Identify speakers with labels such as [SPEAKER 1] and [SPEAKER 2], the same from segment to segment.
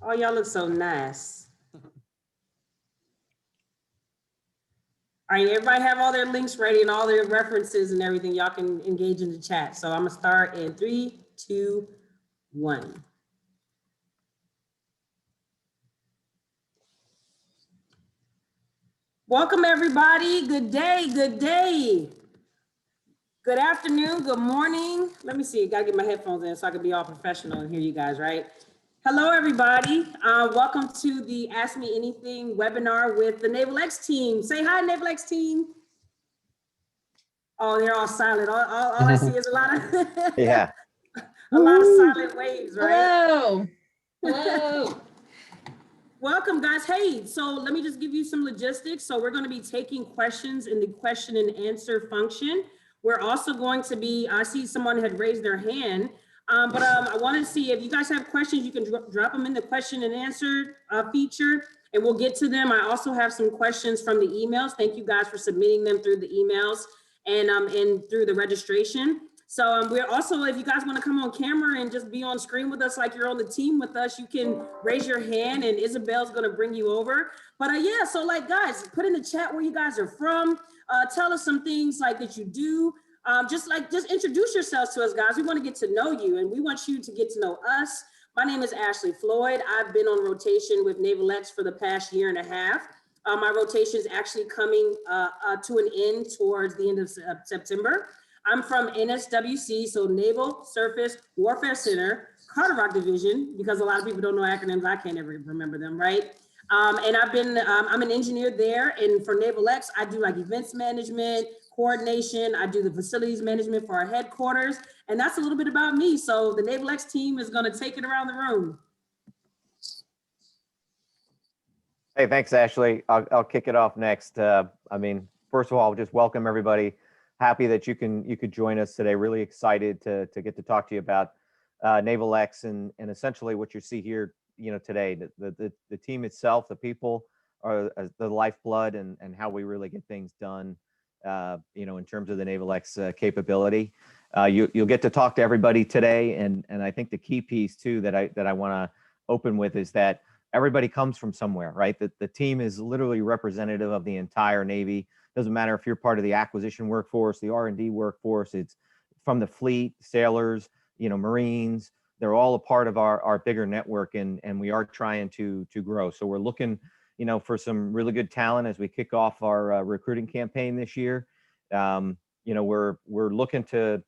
[SPEAKER 1] Oh, y'all look so nice. All right, everybody have all their links ready and all their references and everything. Y'all can engage in the chat. So I'm gonna start in 3, 2, 1. Welcome everybody. Good day. Good day. Good afternoon. Good morning. Let me see. Gotta get my headphones in so I can be all professional and hear you guys, right? Hello, everybody. Welcome to the Ask Me Anything webinar with the NavalX team. Say hi, NavalX team. Oh, they're all silent. All I see is a lot of
[SPEAKER 2] Yeah.
[SPEAKER 1] a lot of silent waves, right?
[SPEAKER 3] Hello. Hello.
[SPEAKER 1] Welcome, guys. Hey, so let me just give you some logistics. So we're going to be taking questions in the question and answer function. We're also going to be, I see someone had raised their hand, but I want to see if you guys have questions, you can drop them in the question and answer feature, and we'll get to them. I also have some questions from the emails. Thank you guys for submitting them through the emails and through the registration. So we're also, if you guys want to come on camera and just be on screen with us like you're on the team with us, you can raise your hand and Isabel's going to bring you over. But yeah, so like guys, put in the chat where you guys are from. Tell us some things like that you do. Just introduce yourselves to us, guys. We want to get to know you and we want you to get to know us. My name is Ashley Floyd. I've been on rotation with NavalX for the past year and a half. My rotation is actually coming to an end towards the end of September. I'm from NSWC, so Naval Surface Warfare Center, Carter Rock Division, because a lot of people don't know acronyms. I can't ever remember them, right? And I'm an engineer there. And for NavalX, I do like events management, coordination. I do the facilities management for our headquarters. And that's a little bit about me. So the NavalX team is going to take it around the room.
[SPEAKER 2] Hey, thanks, Ashley. I'll kick it off next. I mean, first of all, just welcome everybody. Happy that you could join us today. Really excited to get to talk to you about NavalX and essentially what you see here, today. The team itself, the people are the lifeblood and how we really get things done. In terms of the NavalX capability. You'll get to talk to everybody today, and I think the key piece too that I want to open with is that everybody comes from somewhere, right? The team is literally representative of the entire Navy. Doesn't matter if you're part of the acquisition workforce, the R&D workforce, it's from the fleet, sailors, Marines. They're all a part of our bigger network, and we are trying to grow. So we're looking, for some really good talent as we kick off our recruiting campaign this year. We're looking to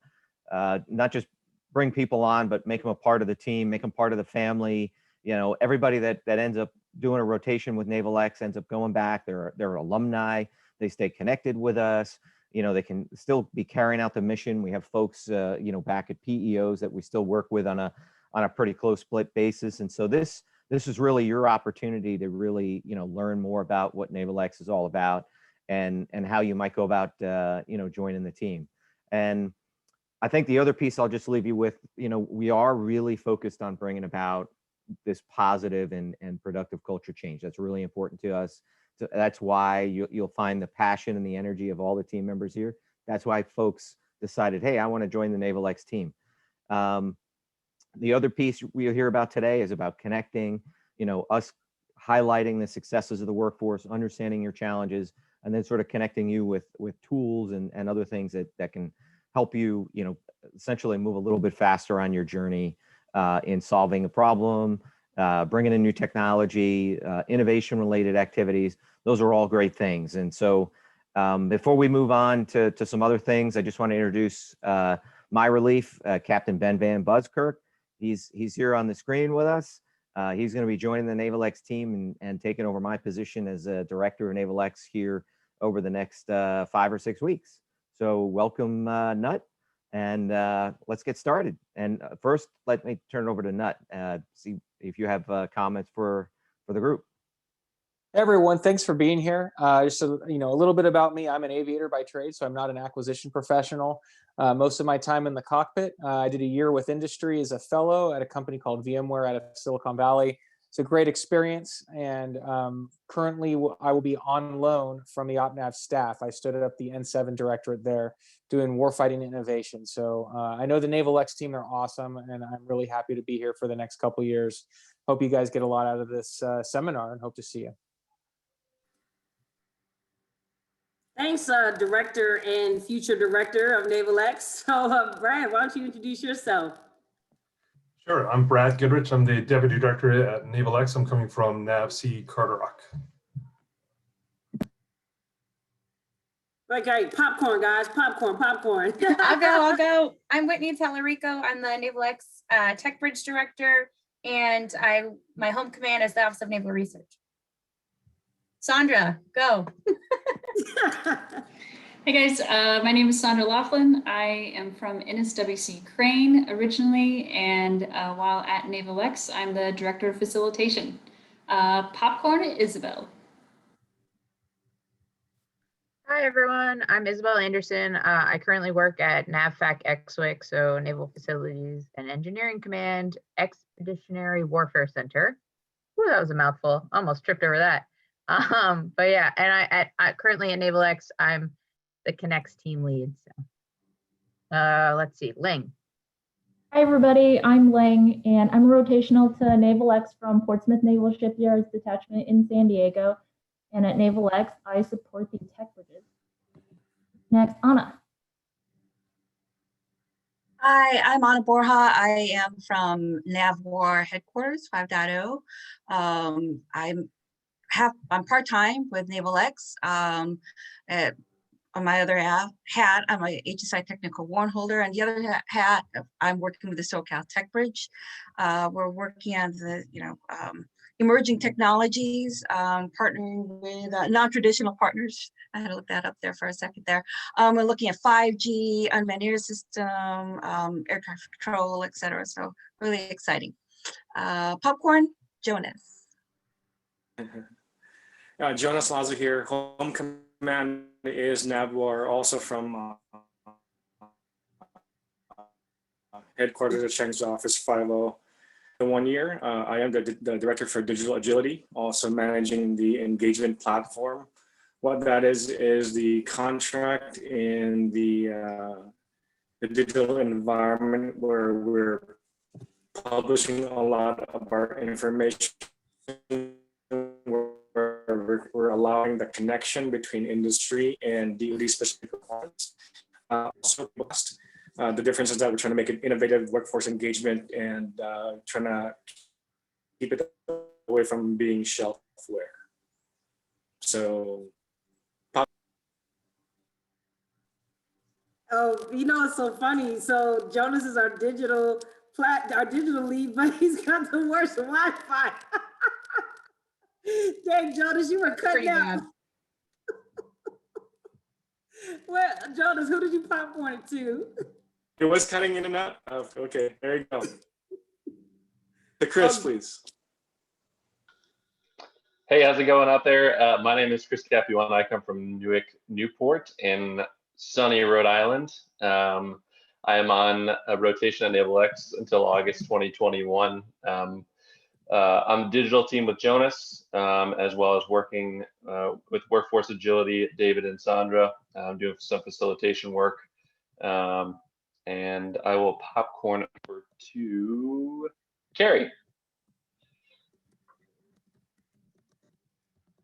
[SPEAKER 2] not just bring people on, but make them a part of the team, make them part of the family. Everybody that ends up doing a rotation with NavalX ends up going back. They're alumni. They stay connected with us. They can still be carrying out the mission. We have folks, back at PEOs that we still work with on a pretty close split basis. And so this is really your opportunity to really, learn more about what NavalX is all about and how you might go about, joining the team. And I think the other piece I'll just leave you with, we are really focused on bringing about this positive and productive culture change. That's really important to us. So that's why you'll find the passion and the energy of all the team members here. That's why folks decided, hey, I want to join the NavalX team. The other piece we'll hear about today is about connecting, us highlighting the successes of the workforce, understanding your challenges, and then sort of connecting you with tools and other things that can help you, essentially move a little bit faster on your journey in solving a problem, bringing in new technology, innovation-related activities. Those are all great things. And so before we move on to some other things, I just want to introduce my relief, Captain Ben Van Buskirk. He's here on the screen with us. He's going to be joining the NavalX team and taking over my position as a director of NavalX here over the next 5 or 6 weeks. So welcome, Nut. And let's get started. And first, let me turn it over to Nut. See if you have comments for the group.
[SPEAKER 4] Hey everyone, thanks for being here. Just a little bit about me. I'm an aviator by trade, so I'm not an acquisition professional. Most of my time in the cockpit. I did a year with industry as a fellow at a company called VMware out of Silicon Valley. It's a great experience, and currently I will be on loan from the OpNav staff. I stood up the N7 directorate there doing warfighting innovation. So I know the NavalX team, they're awesome, and I'm really happy to be here for the next couple years. Hope you guys get a lot out of this seminar, and hope to see you.
[SPEAKER 1] Thanks, Director and future Director of NavalX. So, Brad, why don't you introduce yourself?
[SPEAKER 5] Sure, I'm Brad Goodrich. I'm the Deputy Director at NavalX. I'm coming from NavC Carter-Rock.
[SPEAKER 1] Okay, popcorn, guys, popcorn, popcorn.
[SPEAKER 3] I'll go. I'm Whitney Tallarico. I'm the NavalX Tech Bridge Director, and my home command is the Office of Naval Research. Sandra, go.
[SPEAKER 6] Hey guys, my name is Sandra Laughlin. I am from NSWC Crane originally, and while at NavalX, I'm the Director of Facilitation. Popcorn, Isabel.
[SPEAKER 7] Hi everyone, I'm Isabel Anderson. I currently work at NAVFAC XWIC, so Naval Facilities and Engineering Command, Expeditionary Warfare Center. Ooh, that was a mouthful. Almost tripped over that. But yeah, and I currently at NavalX, I'm the Connects team lead. So let's see, Ling.
[SPEAKER 8] Hi everybody, I'm Lang, and I'm rotational to NavalX from Portsmouth Naval Shipyards Detachment in San Diego. And at NavalX, I support the tech bridges. Next, Anna.
[SPEAKER 9] Hi, I'm Anna Borja. I am from NavWar Headquarters 5.0. I'm part-time with NavalX. On my other hat, I'm a HSI technical warrant holder. And the other hat, I'm working with the SoCal Tech Bridge. We're working on the, emerging technologies, partnering with non-traditional partners. I had to look that up there for a second there. We're looking at 5G, unmanned air system, air traffic control, et cetera. So really exciting. Popcorn, Jonas.
[SPEAKER 10] Jonas Laza here. Home command is NavWar, also from headquarters at Cheng's office 5.0. In 1 year, I am the Director for Digital Agility, also managing the engagement platform. What that is the contract in the digital environment where we're publishing a lot of our information, where we're allowing the connection between industry and DoD specific requirements. The difference is that we're trying to make it innovative workforce engagement and trying to keep it away from being shelfware. So,
[SPEAKER 1] Oh, it's so funny. So Jonas is our digital lead, but he's got the worst Wi-Fi. Dang, Jonas, you were cutting out. Well, Jonas, who did you popcorn it to?
[SPEAKER 10] it was cutting in and out. Okay, there you go. The Chris, please.
[SPEAKER 11] Hey, how's it going out there? My name is Chris Capuano. I come from Newark, Newport in sunny Rhode Island. I am on a rotation at NavalX until August 2021. I'm the digital team with Jonas, as well as working with Workforce Agility, David and Sandra. I'm doing some facilitation work. And I will popcorn over to Carrie.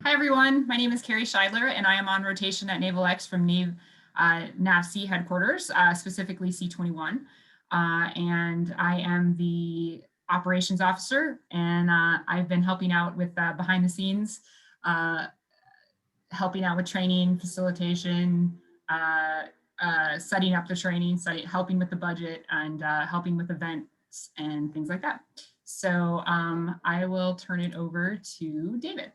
[SPEAKER 12] Hi everyone, my name is Carrie Scheidler and I am on rotation at NavalX from NavC headquarters, specifically C21. And I am the operations officer, and I've been helping out with behind the scenes, helping out with training, facilitation, setting up the training, helping with the budget, and helping with events and things like that. So I will turn it over to David.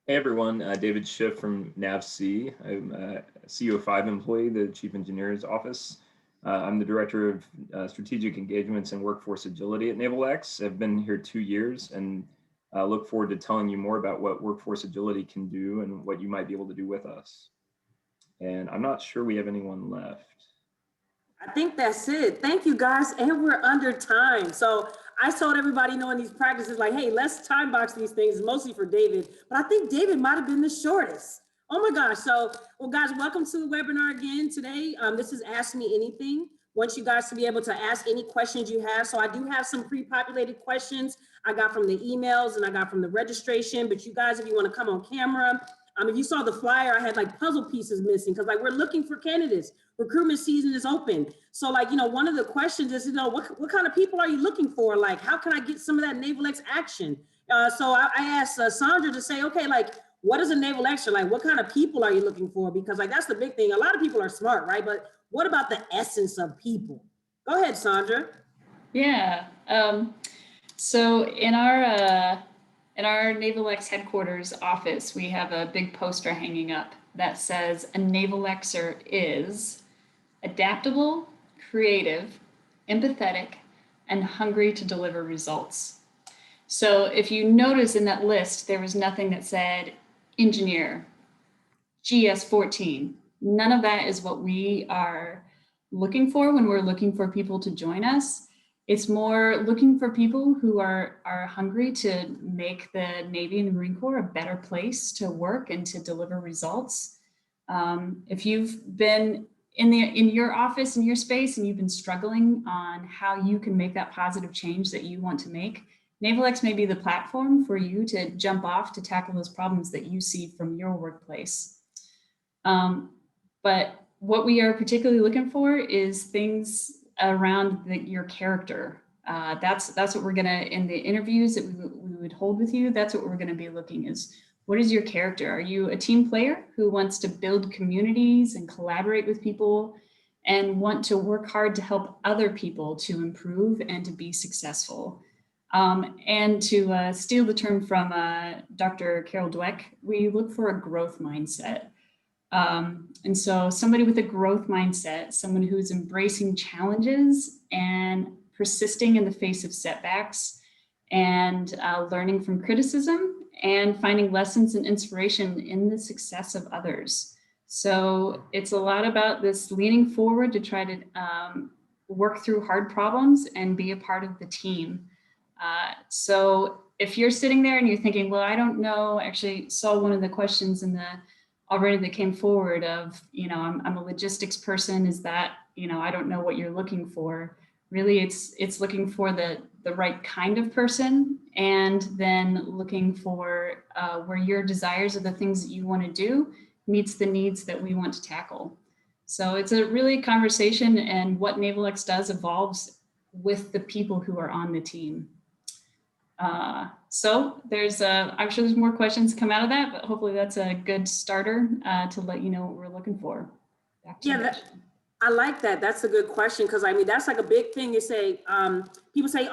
[SPEAKER 13] Hey everyone, David Schiff from NavC. I'm a CO5 employee, the Chief Engineer's Office. I'm the Director of Strategic Engagements and Workforce Agility at NavalX. I've been here 2 years and look forward to telling you more about what Workforce Agility can do and what you might be able to do with us. And I'm not sure we have anyone left.
[SPEAKER 1] I think that's it. Thank you guys, and we're under time. So I told everybody, in these practices, like, hey, let's time box these things, mostly for David. But I think David might have been the shortest. Oh my gosh. So, well, guys, welcome to the webinar again today. This is Ask Me Anything. Want you guys to be able to ask any questions you have. So I do have some pre-populated questions I got from the emails and I got from the registration. But you guys, if you want to come on camera, if you saw the flyer, I had like puzzle pieces missing because like we're looking for candidates. Recruitment season is open. So like, one of the questions is, what kind of people are you looking for? Like, how can I get some of that NavalX action? So I asked Sandra to say, okay, like, what is a NavalX? Like, what kind of people are you looking for? Because like, that's the big thing. A lot of people are smart, right? But what about the essence of people? Go ahead, Sandra.
[SPEAKER 6] Yeah. So in our NavalX headquarters office, we have a big poster hanging up that says a NavalXer is adaptable, creative, empathetic, and hungry to deliver results. So if you notice in that list, there was nothing that said engineer, GS14. None of that is what we are looking for when we're looking for people to join us. It's more looking for people who are hungry to make the Navy and the Marine Corps a better place to work and to deliver results. If you've been in your office, in your space, and you've been struggling on how you can make that positive change that you want to make, NavalX may be the platform for you to jump off to tackle those problems that you see from your workplace. But what we are particularly looking for is things around your character. That's what we're gonna, in the interviews that we would hold with you, that's what we're gonna be looking is, what is your character? Are you a team player who wants to build communities and collaborate with people and want to work hard to help other people to improve and to be successful? And to steal the term from Dr. Carol Dweck, we look for a growth mindset. And so somebody with a growth mindset, someone who's embracing challenges and persisting in the face of setbacks and learning from criticism and finding lessons and inspiration in the success of others. So it's a lot about this leaning forward to try to work through hard problems and be a part of the team. So if you're sitting there and you're thinking, well, I don't know, actually saw one of the questions in the already that came forward of, I'm a logistics person. Is that, I don't know what you're looking for. Really, it's looking for the right kind of person, and then looking for where your desires are the things that you want to do meets the needs that we want to tackle. So it's a really conversation, and what NavalX does evolves with the people who are on the team. So there's I'm sure there's more questions come out of that, but hopefully that's a good starter to let you know what we're looking for. Back to you.
[SPEAKER 1] I like that. That's a good question, because that's like a big thing. You say, people say,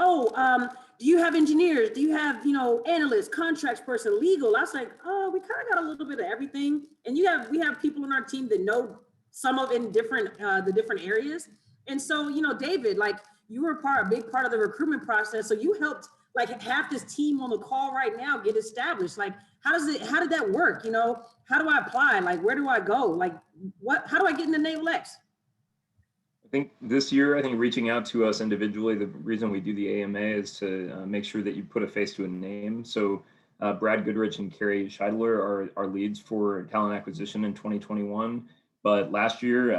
[SPEAKER 1] do you have engineers? Do you have, analysts, contracts person, legal? I was like, oh, we kind of got a little bit of everything. And we have people in our team that know some of in different, the different areas. And so, David, like you were a big part of the recruitment process. So you helped like half this team on the call right now get established. Like, how did that work? How do I apply? Like, where do I go? Like, how do I get into NavalX?
[SPEAKER 13] I think this year, reaching out to us individually, the reason we do the AMA is to make sure that you put a face to a name. So Brad Goodrich and Carrie Scheidler are our leads for talent acquisition in 2021. But last year,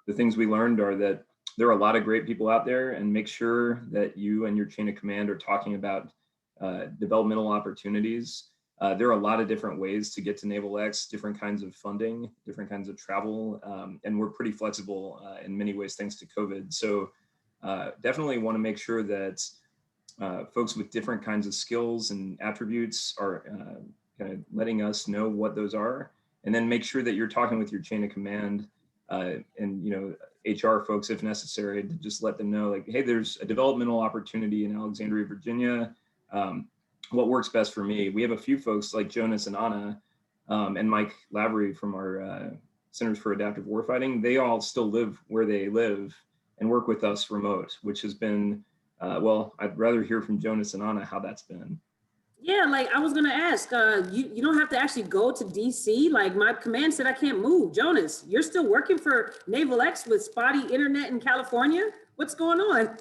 [SPEAKER 13] the things we learned are that there are a lot of great people out there, and make sure that you and your chain of command are talking about developmental opportunities. There are a lot of different ways to get to NavalX, different kinds of funding, different kinds of travel, and we're pretty flexible in many ways thanks to COVID. So definitely want to make sure that folks with different kinds of skills and attributes are kind of letting us know what those are, and then make sure that you're talking with your chain of command and HR folks if necessary, to just let them know, like, hey, there's a developmental opportunity in Alexandria, Virginia. What works best for me? We have a few folks like Jonas and Anna and Mike Lavery from our Centers for Adaptive Warfighting. They all still live where they live and work with us remote, which has been, well, I'd rather hear from Jonas and Anna how that's been.
[SPEAKER 1] Yeah, like I was gonna ask, you don't have to actually go to DC. Like my command said I can't move. Jonas, you're still working for NavalX with spotty internet in California? What's going on?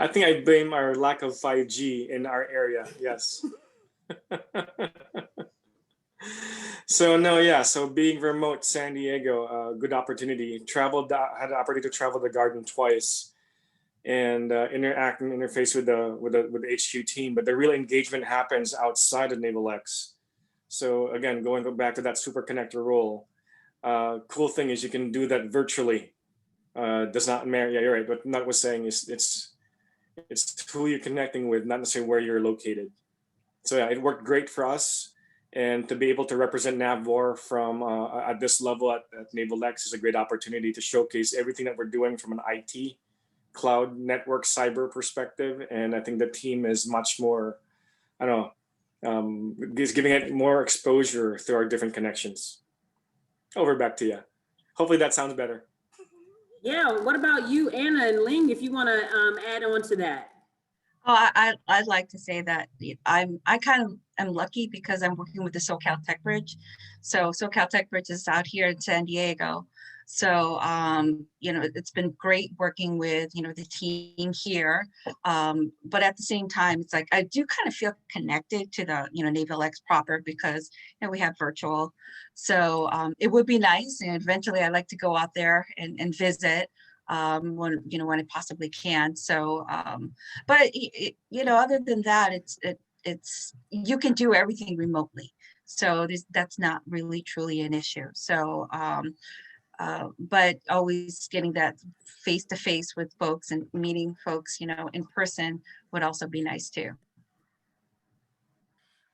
[SPEAKER 10] I think I blame our lack of 5G in our area. Yes. So no, yeah. So being remote, San Diego, good opportunity. Had the opportunity to travel the garden twice, and interact and interface with the HQ team. But the real engagement happens outside of NavalX. So again, going back to that super connector role, cool thing is you can do that virtually. Does not matter. Yeah, you're right. But Nut was saying is it's who you're connecting with, not necessarily where you're located. So yeah, it worked great for us. And to be able to represent NAVWAR from at this level at NavalX is a great opportunity to showcase everything that we're doing from an IT, cloud, network, cyber perspective. And I think the team is much more, I don't know, is giving it more exposure through our different connections. Over back to you. Hopefully that sounds better.
[SPEAKER 1] Yeah, what about you, Anna and Ling, if you want to add on to that?
[SPEAKER 9] Oh, I'd like to say that I kind of am lucky because I'm working with the SoCal Tech Bridge. So SoCal Tech Bridge is out here in San Diego. So, you know, it's been great working with, you know, the team here. But at the same time, it's like, I do kind of feel connected to the, you know, NavalX proper because, you know, we have virtual. So it would be nice. And eventually I'd like to go out there and visit. When, you know, when I possibly can. So, but you know, other than that, it's you can do everything remotely. So that's not really truly an issue. So, but always getting that face to face with folks and meeting folks, you know, in person would also be nice too.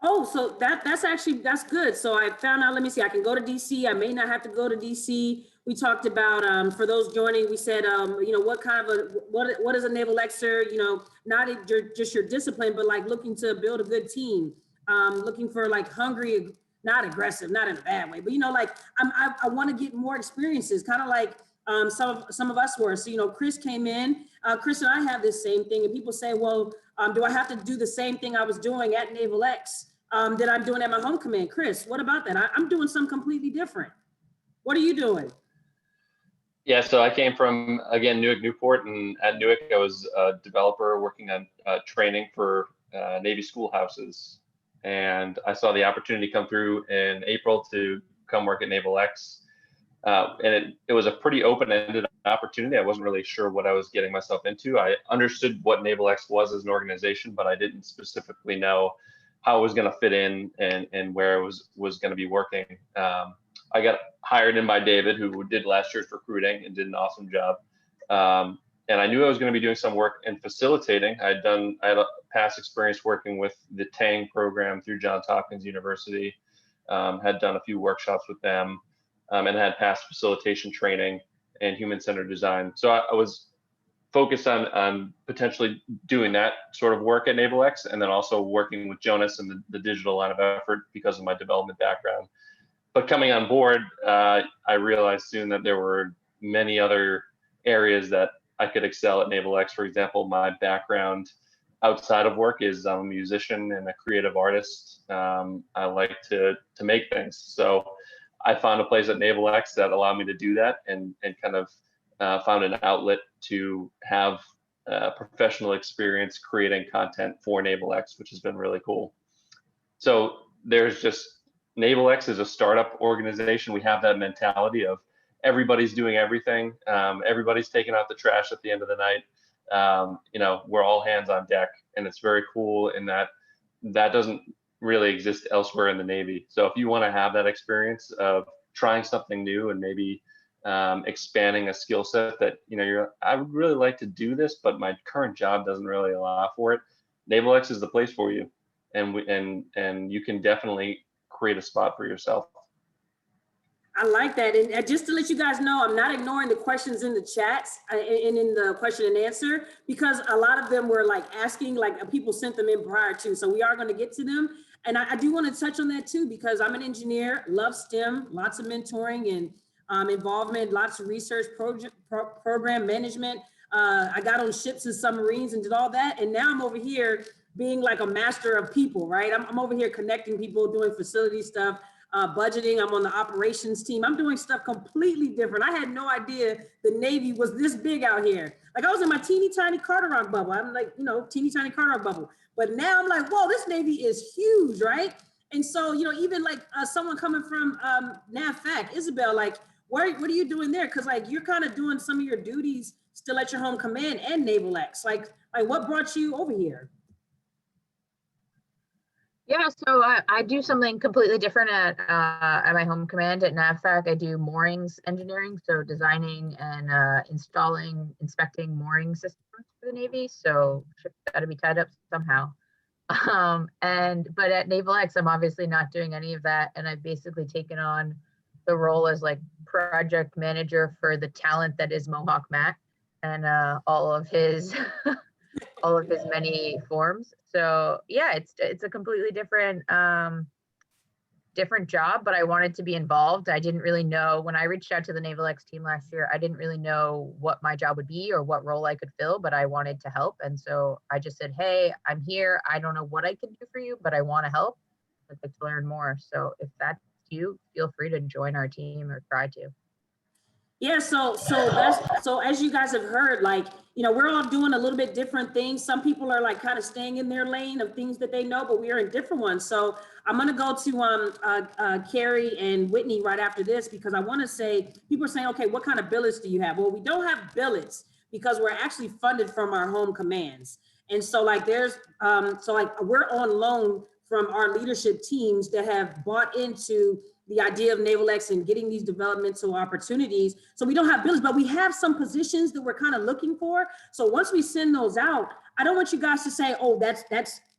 [SPEAKER 1] Oh, so that's good. So I found out, let me see, I can go to DC. I may not have to go to DC. We talked about, for those joining, we said, you know, what kind of what is a NavalXer, you know, not just your discipline, but like looking to build a good team, looking for like hungry, not aggressive, not in a bad way, but you know, like I want to get more experiences, kind of like some of us were. So, you know, Chris came in, Chris and I have this same thing, and people say, well, do I have to do the same thing I was doing at NavalX that I'm doing at my home command? Chris, what about that? I'm doing something completely different. What are you doing?
[SPEAKER 11] Yeah, so I came from, again, Newark, Newport, and at Newark, I was a developer working on training for Navy schoolhouses. And I saw the opportunity come through in April to come work at NavalX. And it was a pretty open-ended opportunity. I wasn't really sure what I was getting myself into. I understood what NavalX was as an organization, but I didn't specifically know how it was going to fit in and where it was going to be working. I got hired in by David, who did last year's recruiting and did an awesome job. And I knew I was going to be doing some work in facilitating. I had a past experience working with the TANG program through Johns Hopkins University, had done a few workshops with them, and had past facilitation training and human-centered design. So I was focused on potentially doing that sort of work at NavalX, and then also working with Jonas and the digital line of effort because of my development background. But coming on board, I realized soon that there were many other areas that I could excel at NavalX. For example, my background outside of work is I'm a musician and a creative artist. I like to make things. So I found a place at NavalX that allowed me to do that and kind of found an outlet to have professional experience creating content for NavalX, which has been really cool. So there's just, NavalX is a startup organization. We have that mentality of everybody's doing everything. Everybody's taking out the trash at the end of the night. You know, we're all hands on deck, and it's very cool in that doesn't really exist elsewhere in the Navy. So if you want to have that experience of trying something new and maybe expanding a skill set that, you know, I would really like to do this, but my current job doesn't really allow for it, NavalX is the place for you. And you can definitely create a spot for yourself.
[SPEAKER 1] I like that. And just to let you guys know, I'm not ignoring the questions in the chats and in the question and answer, because a lot of them were like asking, like people sent them in prior to, so we are going to get to them. And I do want to touch on that too, because I'm an engineer, love STEM, lots of mentoring and involvement, lots of research, program management. I got on ships and submarines and did all that. And now I'm over here being like a master of people, right? I'm over here connecting people, doing facility stuff. budgeting. I'm on the operations team. I'm doing stuff completely different. I had no idea the Navy was this big out here. Like I was in my teeny tiny Carter Rock bubble. I'm like, you know, teeny tiny Carter Rock bubble. But now I'm like, whoa, this Navy is huge, right? And so, you know, even like someone coming from NavalX, Isabel, like, what are you doing there? Because like you're kind of doing some of your duties still at your home command and NavalX. Like what brought you over here?
[SPEAKER 7] Yeah, so I do something completely different at my home command at NAVFAC. I do moorings engineering, so designing and installing, inspecting mooring systems for the Navy. So ships got to be tied up somehow. But at NavalX, I'm obviously not doing any of that, and I've basically taken on the role as like project manager for the talent that is Mohawk Matt and all of his all of his many forms. So yeah, it's a completely different different job, but I wanted to be involved. I didn't really know when I reached out to the NavalX team last year, I didn't really know what my job would be or what role I could fill, but I wanted to help. And so I just said, hey, I'm here. I don't know what I can do for you, but I want to help. I'd like to learn more. So if that's you, feel free to join our team or try to.
[SPEAKER 1] Yeah, so as you guys have heard, like, you know, we're all doing a little bit different things. Some people are like kind of staying in their lane of things that they know, but we are in different ones. So I'm going to go to Carrie and Whitney right after this, because I want to say, people are saying, okay, what kind of billets do you have? Well, we don't have billets because we're actually funded from our home commands. And so like there's, so like we're on loan from our leadership teams that have bought into the idea of NavalX and getting these developmental opportunities. So we don't have billets, but we have some positions that we're kind of looking for. So once we send those out, I don't want you guys to say, oh, that's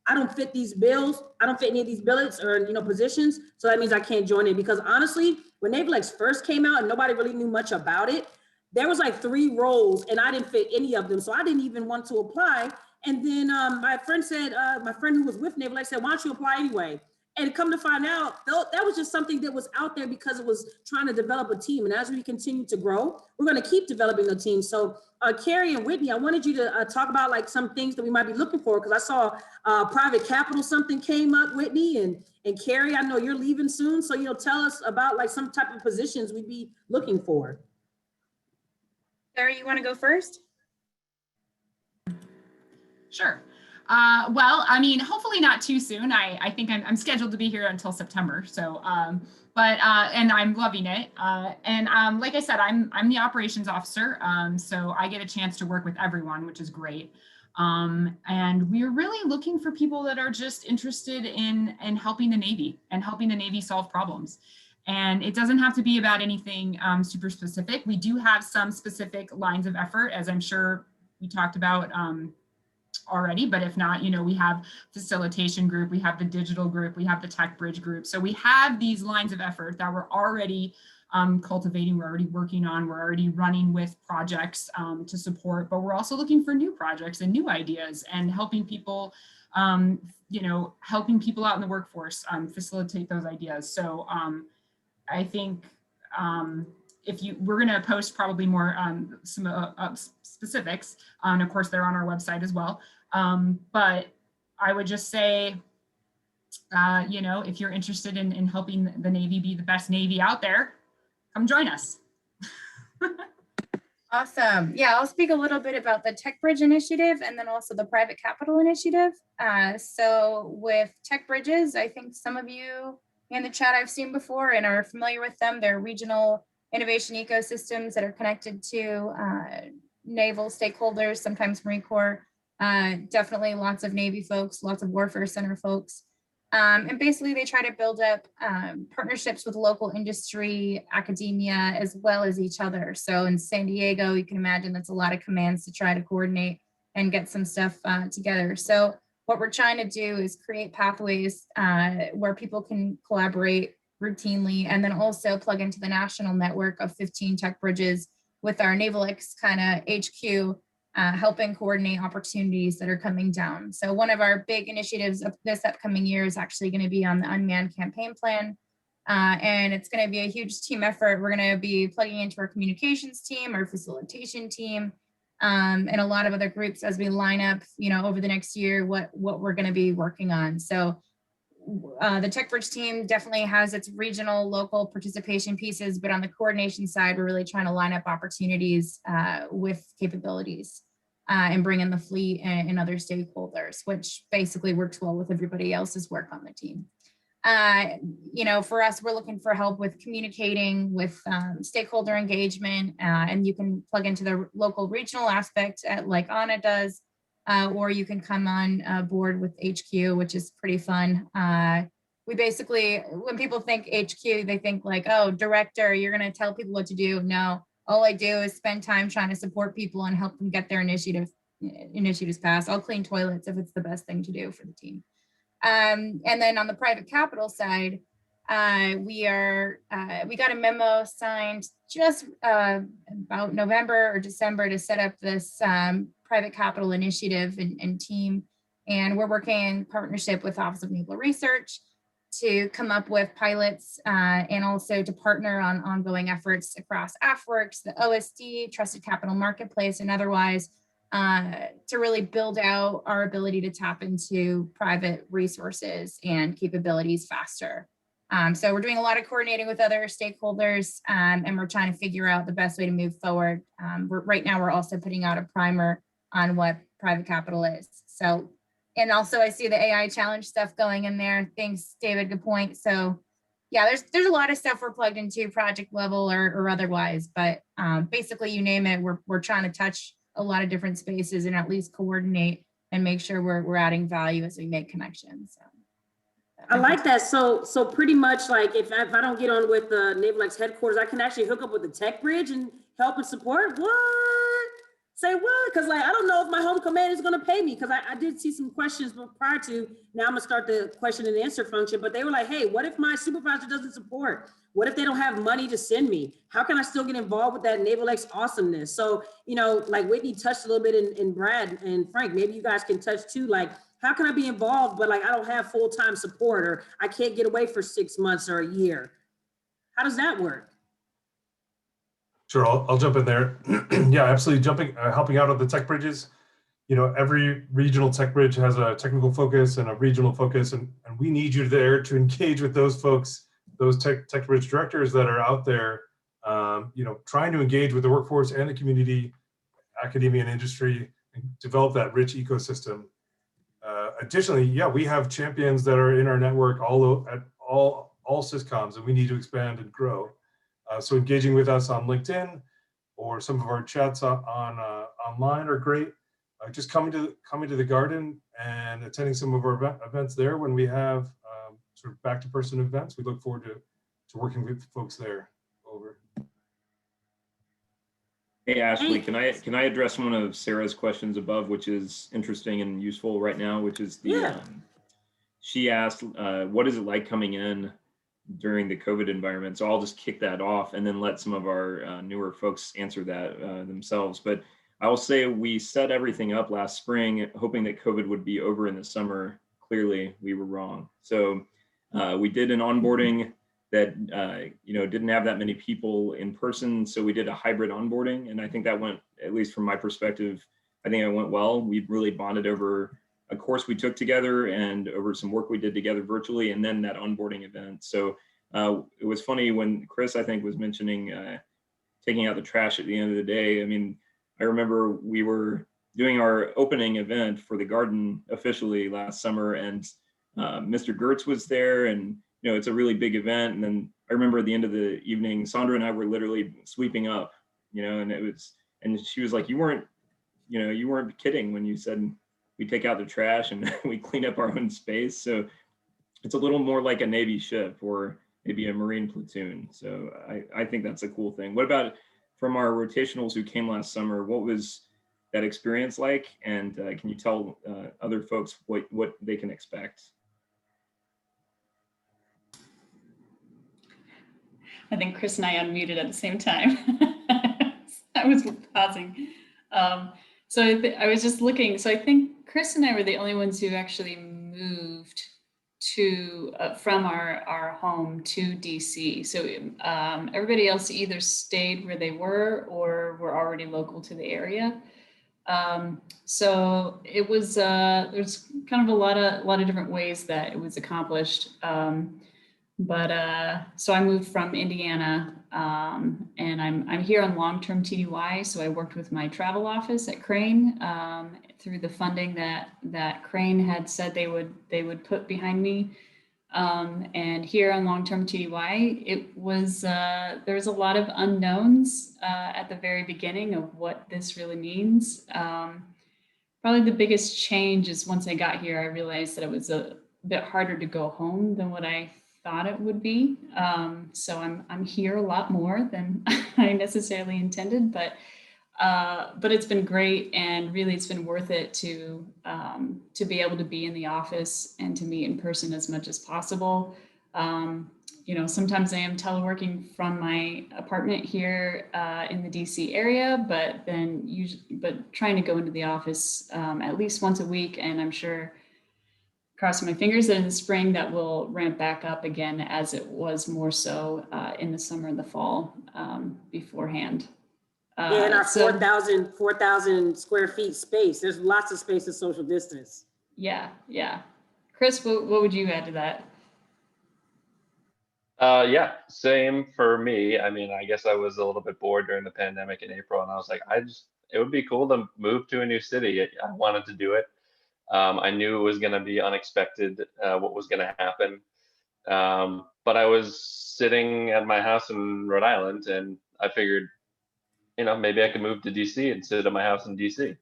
[SPEAKER 1] I don't fit these bills. I don't fit any of these billets or, you know, positions. So that means I can't join it. Because honestly, when NavalX first came out and nobody really knew much about it, there was like 3 roles and I didn't fit any of them. So I didn't even want to apply. And then my friend said, my friend who was with NavalX said, why don't you apply anyway? And come to find out, that was just something that was out there because it was trying to develop a team. And as we continue to grow, we're going to keep developing the team. So Carrie and Whitney, I wanted you to talk about like some things that we might be looking for, because I saw private capital, something came up, Whitney, and Carrie, I know you're leaving soon. So, you know, tell us about like some type of positions we'd be looking for.
[SPEAKER 3] Sarah, you want to go first?
[SPEAKER 12] Sure. Well, I mean, hopefully not too soon. I think I'm scheduled to be here until September. So, and I'm loving it. Like I said, I'm the operations officer. So I get a chance to work with everyone, which is great. And we're really looking for people that are just interested in helping the Navy and helping the Navy solve problems. And it doesn't have to be about anything super specific. We do have some specific lines of effort, as I'm sure we talked about already, but if not, you know, we have facilitation group, we have the digital group, we have the tech bridge group. So we have these lines of effort that we're already cultivating, we're already working on, we're already running with projects to support, but we're also looking for new projects and new ideas and helping people, you know, helping people out in the workforce facilitate those ideas. So I think we're going to post probably more some specifics, and of course they're on our website as well. But I would just say, you know, if you're interested in helping the Navy be the best Navy out there, come join us.
[SPEAKER 3] Awesome. Yeah, I'll speak a little bit about the Tech Bridge Initiative and then also the Private Capital Initiative. So with Tech Bridges, I think some of you in the chat I've seen before and are familiar with them. They're regional innovation ecosystems that are connected to naval stakeholders, sometimes Marine Corps, definitely lots of Navy folks, lots of Warfare Center folks. And basically they try to build up partnerships with local industry, academia, as well as each other. So in San Diego, you can imagine that's a lot of commands to try to coordinate and get some stuff together. So what we're trying to do is create pathways where people can collaborate routinely and then also plug into the national network of 15 tech bridges with our NavalX kind of HQ, helping coordinate opportunities that are coming down. So one of our big initiatives of this upcoming year is actually going to be on the unmanned campaign plan. And it's going to be a huge team effort. We're going to be plugging into our communications team, our facilitation team, and a lot of other groups as we line up, you know, over the next year, what we're going to be working on. So the TechBridge team definitely has its regional, local participation pieces, but on the coordination side, we're really trying to line up opportunities with capabilities and bring in the fleet and other stakeholders, which basically works well with everybody else's work on the team. You know, for us, we're looking for help with communicating with stakeholder engagement, and you can plug into the local regional aspect like Anna does, or you can come on board with HQ, which is pretty fun. We basically, when people think HQ, they think like, oh, director, you're going to tell people what to do. No, all I do is spend time trying to support people and help them get their initiatives passed. I'll clean toilets if it's the best thing to do for the team. And then on the private capital side, we got a memo signed just about November or December to set up this private capital initiative and team. And we're working in partnership with Office of Naval Research to come up with pilots and also to partner on ongoing efforts across AFWorks, the OSD, Trusted Capital Marketplace, and otherwise to really build out our ability to tap into private resources and capabilities faster. So we're doing a lot of coordinating with other stakeholders and we're trying to figure out the best way to move forward. Right now, we're also putting out a primer on what private capital is. So, and also I see the AI challenge stuff going in there. Thanks, David, good point. So yeah, there's a lot of stuff we're plugged into project level or otherwise, but basically you name it, we're trying to touch a lot of different spaces and at least coordinate and make sure we're adding value as we make connections. So.
[SPEAKER 1] I like that. So pretty much like if I don't get on with the NavalX headquarters, I can actually hook up with the Tech Bridge and help and support. What? Say what? Because like I don't know if my home command is going to pay me, because I did see some questions prior to. Now I'm gonna start the question and answer function. But they were like, hey, what if my supervisor doesn't support? What if they don't have money to send me? How can I still get involved with that NavalX awesomeness? So, you know, like Whitney touched a little bit in Brad and Frank, maybe you guys can touch too. Like, how can I be involved, but like I don't have full-time support, or I can't get away for 6 months or a year? How does that work?
[SPEAKER 5] Sure, I'll jump in there. Yeah, absolutely. Helping out at the tech bridges. You know, every regional tech bridge has a technical focus and a regional focus, and we need you there to engage with those folks, those tech bridge directors that are out there, you know, trying to engage with the workforce and the community, academia and industry, and develop that rich ecosystem. Additionally, yeah, we have champions that are in our network at all syscoms, and we need to expand and grow. So engaging with us on LinkedIn or some of our chats online are great. Just coming to the garden and attending some of our events there when we have sort of back to person events. We look forward to working with folks there. Over.
[SPEAKER 13] Hey Ashley, can I address one of Sarah's questions above, which is interesting and useful right now, which is the she asked, what is it like coming in during the COVID environment? So I'll just kick that off and then let some of our newer folks answer that themselves. But I will say we set everything up last spring, hoping that COVID would be over in the summer. Clearly, we were wrong. So we did an onboarding that you know, didn't have that many people in person. So we did a hybrid onboarding. And I think that went, at least from my perspective, I think it went well. We really bonded over a course we took together and over some work we did together virtually, and then that onboarding event. So it was funny when Chris, I think, was mentioning taking out the trash at the end of the day. I mean, I remember we were doing our opening event for the garden officially last summer, and Mr. Gertz was there, and you know, it's a really big event. And then I remember at the end of the evening, Sandra and I were literally sweeping up, you know, and she was like, you weren't kidding when you said we take out the trash and we clean up our own space. So it's a little more like a Navy ship or maybe a Marine platoon. So I think that's a cool thing. What about from our rotationals who came last summer? What was that experience like? And can you tell other folks what they can expect?
[SPEAKER 6] I think Chris and I unmuted at the same time. I was pausing. So I was just looking. So I think Chris and I were the only ones who actually moved to from our home to DC. So everybody else either stayed where they were or were already local to the area. So it was, there's kind of a lot of different ways that it was accomplished. So I moved from Indiana, and I'm here on long-term TDY. So I worked with my travel office at Crane through the funding that Crane had said they would put behind me. And here on long-term TDY, it was there was a lot of unknowns at the very beginning of what this really means. Probably the biggest change is once I got here, I realized that it was a bit harder to go home than what I thought it would be. So I'm here a lot more than I necessarily intended, but it's been great, and really it's been worth it to be able to be in the office and to meet in person as much as possible. You know, sometimes I am teleworking from my apartment here in the DC area, but trying to go into the office at least once a week, and I'm sure, crossing my fingers, that in the spring that will ramp back up again, as it was more so in the summer and the fall beforehand.
[SPEAKER 1] Yeah, in our 4,000 square feet space, there's lots of space to social distance.
[SPEAKER 6] Yeah. Chris, what would you add to that?
[SPEAKER 11] Yeah, same for me. I mean, I guess I was a little bit bored during the pandemic in April, and I was like, it would be cool to move to a new city. I wanted to do it. I knew it was going to be unexpected, what was going to happen. But I was sitting at my house in Rhode Island, and I figured, you know, maybe I could move to DC and sit at my house in DC.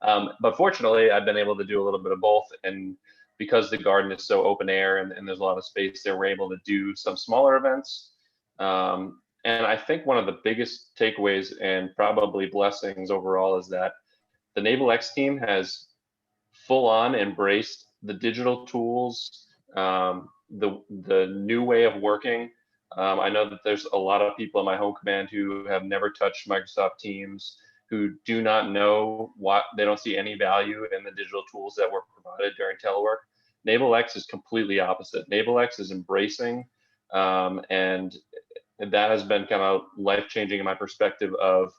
[SPEAKER 11] But fortunately, I've been able to do a little bit of both. And because the garden is so open air and there's a lot of space there, we're able to do some smaller events. And I think one of the biggest takeaways and probably blessings overall is that the NavalX team has full on embraced the digital tools, the new way of working. I know that there's a lot of people in my home command who have never touched Microsoft Teams, who do not know they don't see any value in the digital tools that were provided during telework. NavalX is completely opposite. NavalX is embracing, and that has been kind of life-changing in my perspective of,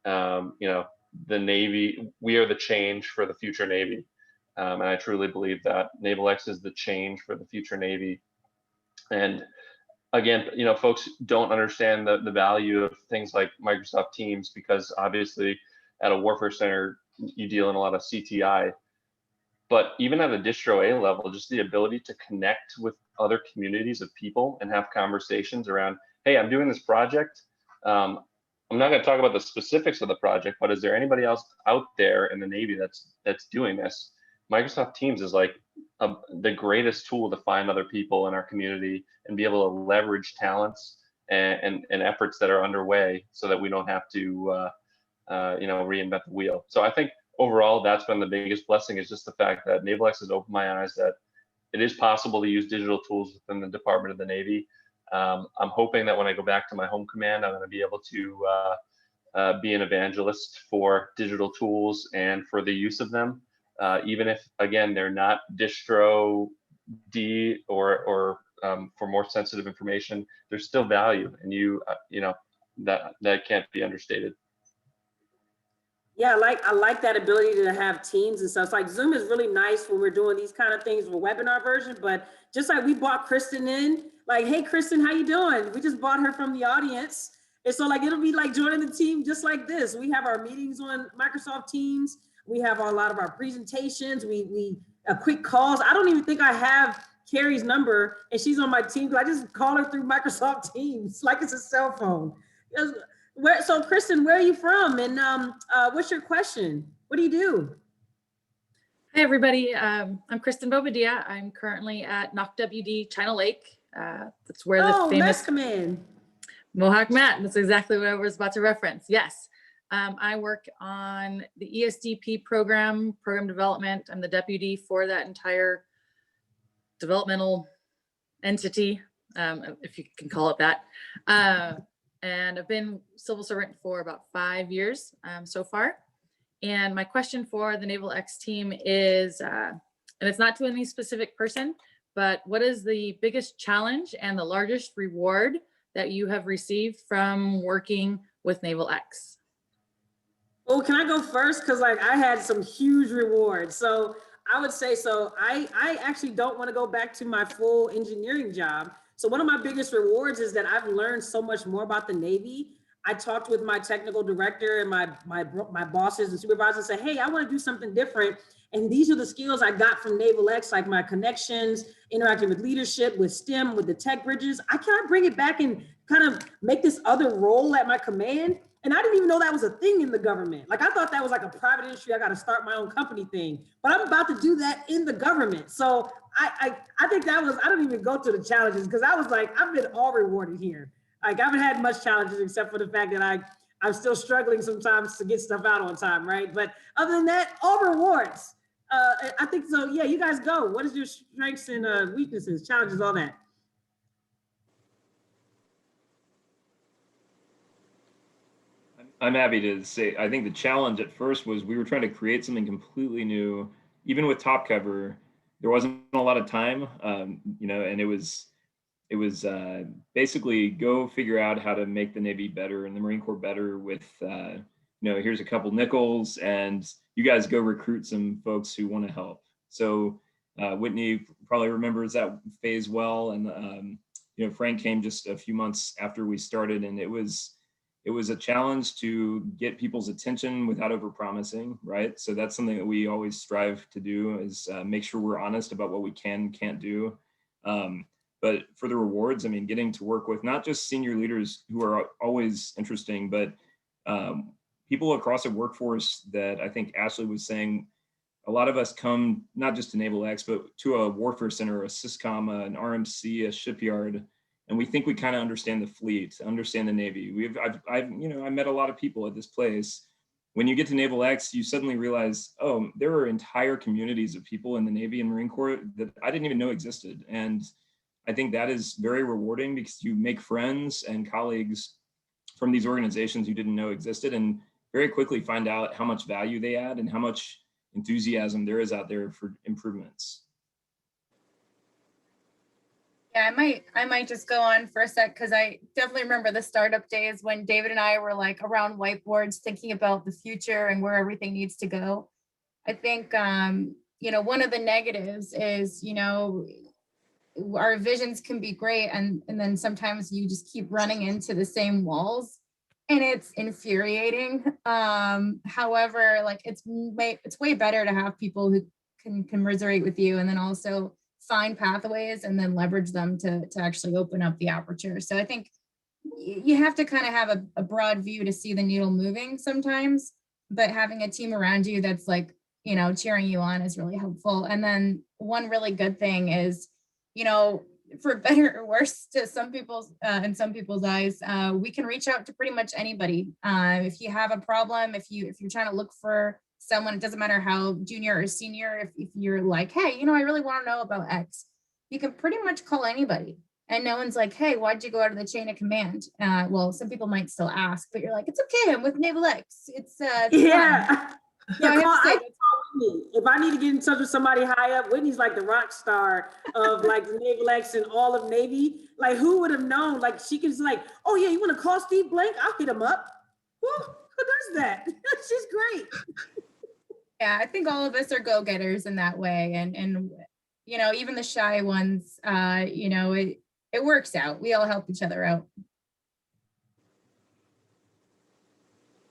[SPEAKER 11] you know, the Navy. We are the change for the future Navy. And I truly believe that NavalX is the change for the future Navy. And again, you know, folks don't understand the value of things like Microsoft Teams, because obviously at a warfare center, you deal in a lot of CTI. But even at a distro A level, just the ability to connect with other communities of people and have conversations around, hey, I'm doing this project. I'm not going to talk about the specifics of the project, but is there anybody else out there in the Navy that's doing this? Microsoft Teams is like the greatest tool to find other people in our community and be able to leverage talents and efforts that are underway, so that we don't have to you know, reinvent the wheel. So I think overall, that's been the biggest blessing, is just the fact that NavalX has opened my eyes that it is possible to use digital tools within the Department of the Navy. I'm hoping that when I go back to my home command, I'm going to be able to be an evangelist for digital tools and for the use of them. Even if, again, they're not distro D or for more sensitive information, there's still value, and you know, that can't be understated.
[SPEAKER 1] Yeah, I like that ability to have teams and stuff. It's like Zoom is really nice when we're doing these kind of things for webinar version, but just like we brought Kristen in, like, hey, Kristen, how you doing? We just brought her from the audience. And so like, it'll be like joining the team just like this. We have our meetings on Microsoft Teams. We have a lot of our presentations. We quick calls. I don't even think I have Carrie's number, and she's on my team. I just call her through Microsoft Teams like it's a cell phone. So Kristen, where are you from? And what's your question? What do you do?
[SPEAKER 14] Hi, everybody. I'm Kristen Bobadilla. I'm currently at NOC-WD China Lake. That's where the famous
[SPEAKER 1] Command.
[SPEAKER 14] Mohawk Mat. That's exactly what I was about to reference. Yes. I work on the ESDP program development. I'm the deputy for that entire developmental entity, if you can call it that. And I've been civil servant for about 5 years so far. And my question for the NavalX team is, and it's not to any specific person, but what is the biggest challenge and the largest reward that you have received from working with NavalX?
[SPEAKER 1] Oh, can I go first? Because like I had some huge rewards. So I would say so. I actually don't want to go back to my full engineering job. So one of my biggest rewards is that I've learned so much more about the Navy. I talked with my technical director and my bosses and supervisors and say, hey, I want to do something different. And these are the skills I got from NavalX, like my connections, interacting with leadership, with STEM, with the tech bridges. I cannot bring it back and kind of make this other role at my command. And I didn't even know that was a thing in the government. Like I thought that was like a private industry, I got to start my own company thing. But I'm about to do that in the government. So I think that was, I don't even go to the challenges because I was like, I've been all rewarded here. Like I haven't had much challenges except for the fact that I'm still struggling sometimes to get stuff out on time, right? But other than that, all rewards. I think so. Yeah, you guys go. What is your strengths and weaknesses, challenges, all that?
[SPEAKER 13] I'm happy to say, I think the challenge at first was we were trying to create something completely new. Even with Top Cover, there wasn't a lot of time, and it was basically go figure out how to make the Navy better and the Marine Corps better with, here's a couple nickels and you guys go recruit some folks who want to help. So Whitney probably remembers that phase well. And, Frank came just a few months after we started, and it was a challenge to get people's attention without overpromising, right? So that's something that we always strive to do is make sure we're honest about what we can and can't do. But for the rewards, I mean, getting to work with not just senior leaders who are always interesting, but people across a workforce that I think Ashley was saying, a lot of us come not just to NavalX, but to a warfare center, a SysCom, an RMC, a shipyard, and we think we kind of understand the fleet, understand the Navy. I met a lot of people at this place. When you get to NavalX, you suddenly realize, oh, there are entire communities of people in the Navy and Marine Corps that I didn't even know existed. And I think that is very rewarding because you make friends and colleagues from these organizations you didn't know existed, and very quickly find out how much value they add and how much enthusiasm there is out there for improvements.
[SPEAKER 3] Yeah, I might just go on for a sec because I definitely remember the startup days when David and I were like around whiteboards thinking about the future and where everything needs to go. I think one of the negatives is, our visions can be great and then sometimes you just keep running into the same walls and it's infuriating. However, like it's way better to have people who can commiserate with you and then also find pathways and then leverage them to actually open up the aperture. So I think you have to kind of have a broad view to see the needle moving sometimes, but having a team around you that's like, cheering you on is really helpful. And then one really good thing is, for better or worse to some people's in some people's eyes, we can reach out to pretty much anybody. If you have a problem, if you're trying to look for someone, it doesn't matter how junior or senior, if you're like, hey, I really want to know about X, you can pretty much call anybody. And no one's like, hey, why'd you go out of the chain of command? Well, some people might still ask, but you're like, it's okay, I'm with NavalX. It's
[SPEAKER 1] yeah.
[SPEAKER 3] So I have to say,
[SPEAKER 1] if I need to get in touch with somebody high up, Whitney's like the rock star of like the NavalX and all of Navy. Like, who would have known? Like, she can just like, oh yeah, you want to call Steve Blank? I'll hit him up. Who does that? She's great.
[SPEAKER 3] Yeah, I think all of us are go-getters in that way, and even the shy ones, it works out. We all help each other out.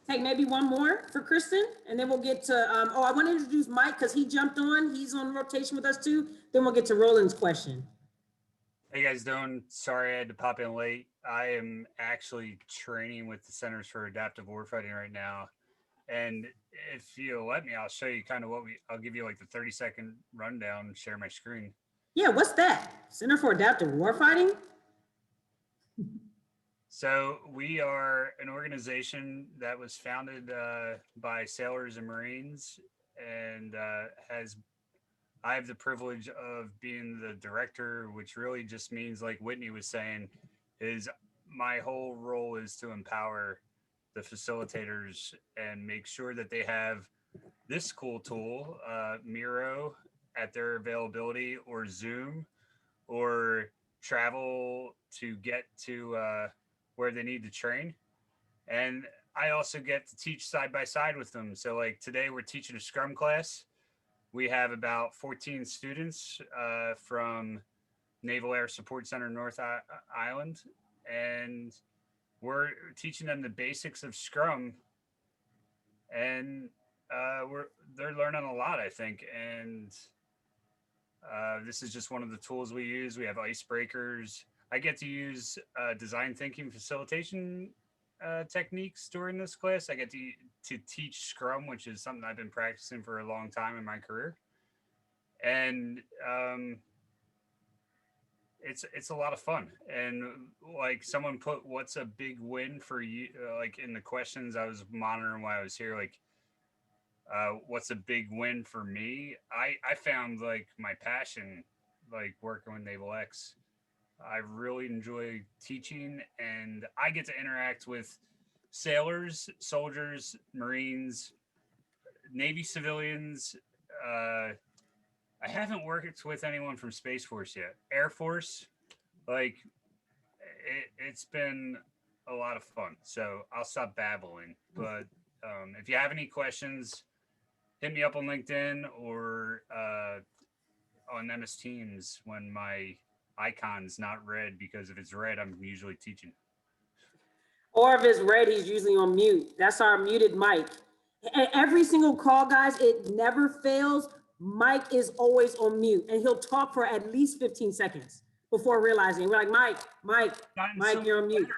[SPEAKER 1] Take maybe one more for Kristen, and then we'll get to, I want to introduce Mike because he jumped on. He's on rotation with us too. Then we'll get to Roland's question.
[SPEAKER 15] How you guys doing? Sorry I had to pop in late. I am actually training with the Centers for Adaptive Warfighting right now. And if you'll let me, I'll show you kind of I'll give you like the 30-second rundown and share my screen.
[SPEAKER 1] Yeah, what's that? Center for Adaptive Warfighting?
[SPEAKER 15] So we are an organization that was founded by sailors and Marines, and I have the privilege of being the director, which really just means, like Whitney was saying, is my whole role is to empower the facilitators and make sure that they have this cool tool, Miro, at their availability, or Zoom, or travel to get to where they need to train. And I also get to teach side by side with them. So like today we're teaching a Scrum class. We have about 14 students from Naval Air Support Center North Island, and we're teaching them the basics of Scrum, and they're learning a lot, I think. And this is just one of the tools we use. We have icebreakers. I get to use design thinking facilitation techniques during this class. I get to teach Scrum, which is something I've been practicing for a long time in my career. And it's a lot of fun. And like someone put, what's a big win for you? Like in the questions I was monitoring while I was here, like what's a big win for me? I found like my passion, like working with NavalX. I really enjoy teaching, and I get to interact with sailors, soldiers, Marines, Navy civilians. I haven't worked with anyone from Space Force yet. Air Force, like it's been a lot of fun. So I'll stop babbling. But if you have any questions, hit me up on LinkedIn or on MS Teams when my icon's not red, because if it's red, I'm usually teaching.
[SPEAKER 1] Or if it's red, he's usually on mute. That's our muted mic. Every single call, guys, it never fails. Mike is always on mute, and he'll talk for at least 15 seconds before realizing. We're like, Mike, you're on mute.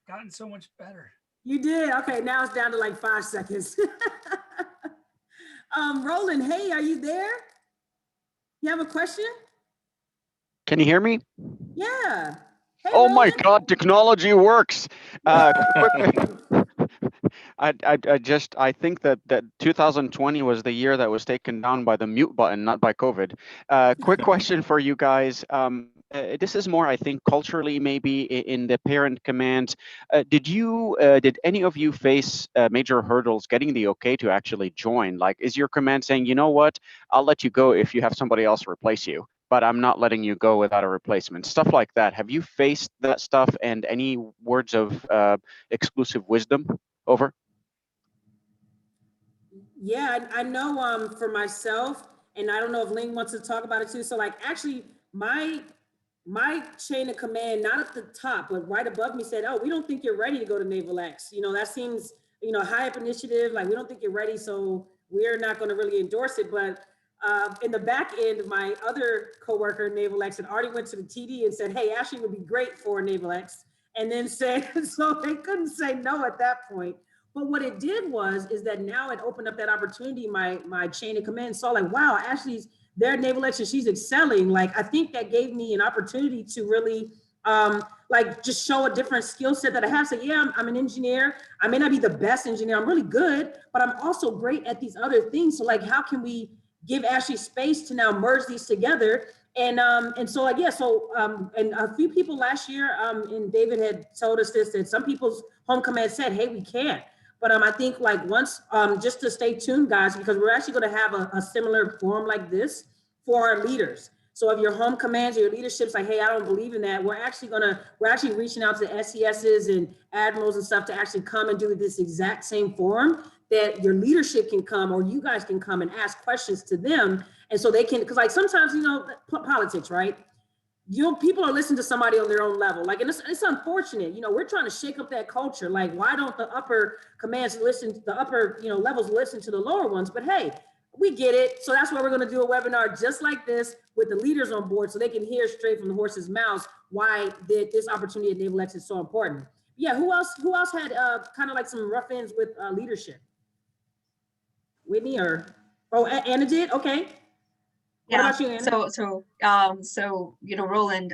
[SPEAKER 15] Gotten so much better.
[SPEAKER 1] You did? Okay, now it's down to like 5 seconds. Roland, hey, are you there? You have a question?
[SPEAKER 16] Can you hear me?
[SPEAKER 1] Yeah. Hey,
[SPEAKER 16] oh
[SPEAKER 1] Roland.
[SPEAKER 16] my God, technology works. I think that 2020 was the year that was taken down by the mute button, not by COVID. Quick question for you guys. This is more, I think, culturally, maybe in the parent command. Did any of you face major hurdles getting the okay to actually join? Like, is your command saying, you know what, I'll let you go if you have somebody else replace you, but I'm not letting you go without a replacement? Stuff like that. Have you faced that stuff, and any words of exclusive wisdom? Over.
[SPEAKER 1] Yeah, I know for myself, and I don't know if Ling wants to talk about it too. So like actually my chain of command, not at the top, but right above me said, oh, we don't think you're ready to go to NavalX. You know, that seems, you know, high up initiative. Like, we don't think you're ready, so we're not going to really endorse it. But in the back end, my other coworker, NavalX, had already went to the TD and said, hey, Ashley would be great for NavalX. And then said, so they couldn't say no at that point. But what it did is that now it opened up that opportunity. My chain of command saw like, wow, Ashley's there at NavalX and she's excelling. Like, I think that gave me an opportunity to really like just show a different skill set that I have. So yeah, I'm an engineer. I may not be the best engineer. I'm really good, but I'm also great at these other things. So like, how can we give Ashley space to now merge these together? And so like, yeah, so and a few people last year, and David had told us this, that some people's home command said, hey, we can't. But I think like once, just to stay tuned, guys, because we're actually going to have a similar forum like this for our leaders. So if your home commands or your leadership's like, hey, I don't believe in that, we're actually reaching out to SESs and admirals and stuff to actually come and do this exact same forum, that your leadership can come, or you guys can come and ask questions to them. And so they can, because like sometimes, you know, politics, right? People are listening to somebody on their own level. Like, and it's unfortunate, you know, we're trying to shake up that culture. Like, why don't the upper commands listen, the upper, you know, levels listen to the lower ones? But hey, we get it. So that's why we're going to do a webinar just like this with the leaders on board, so they can hear straight from the horse's mouths why this opportunity at NavalX is so important. Yeah, who else had kind of like some rough ends with leadership? Whitney Anna did? Okay. What about you, Anna?
[SPEAKER 9] So you know, Roland,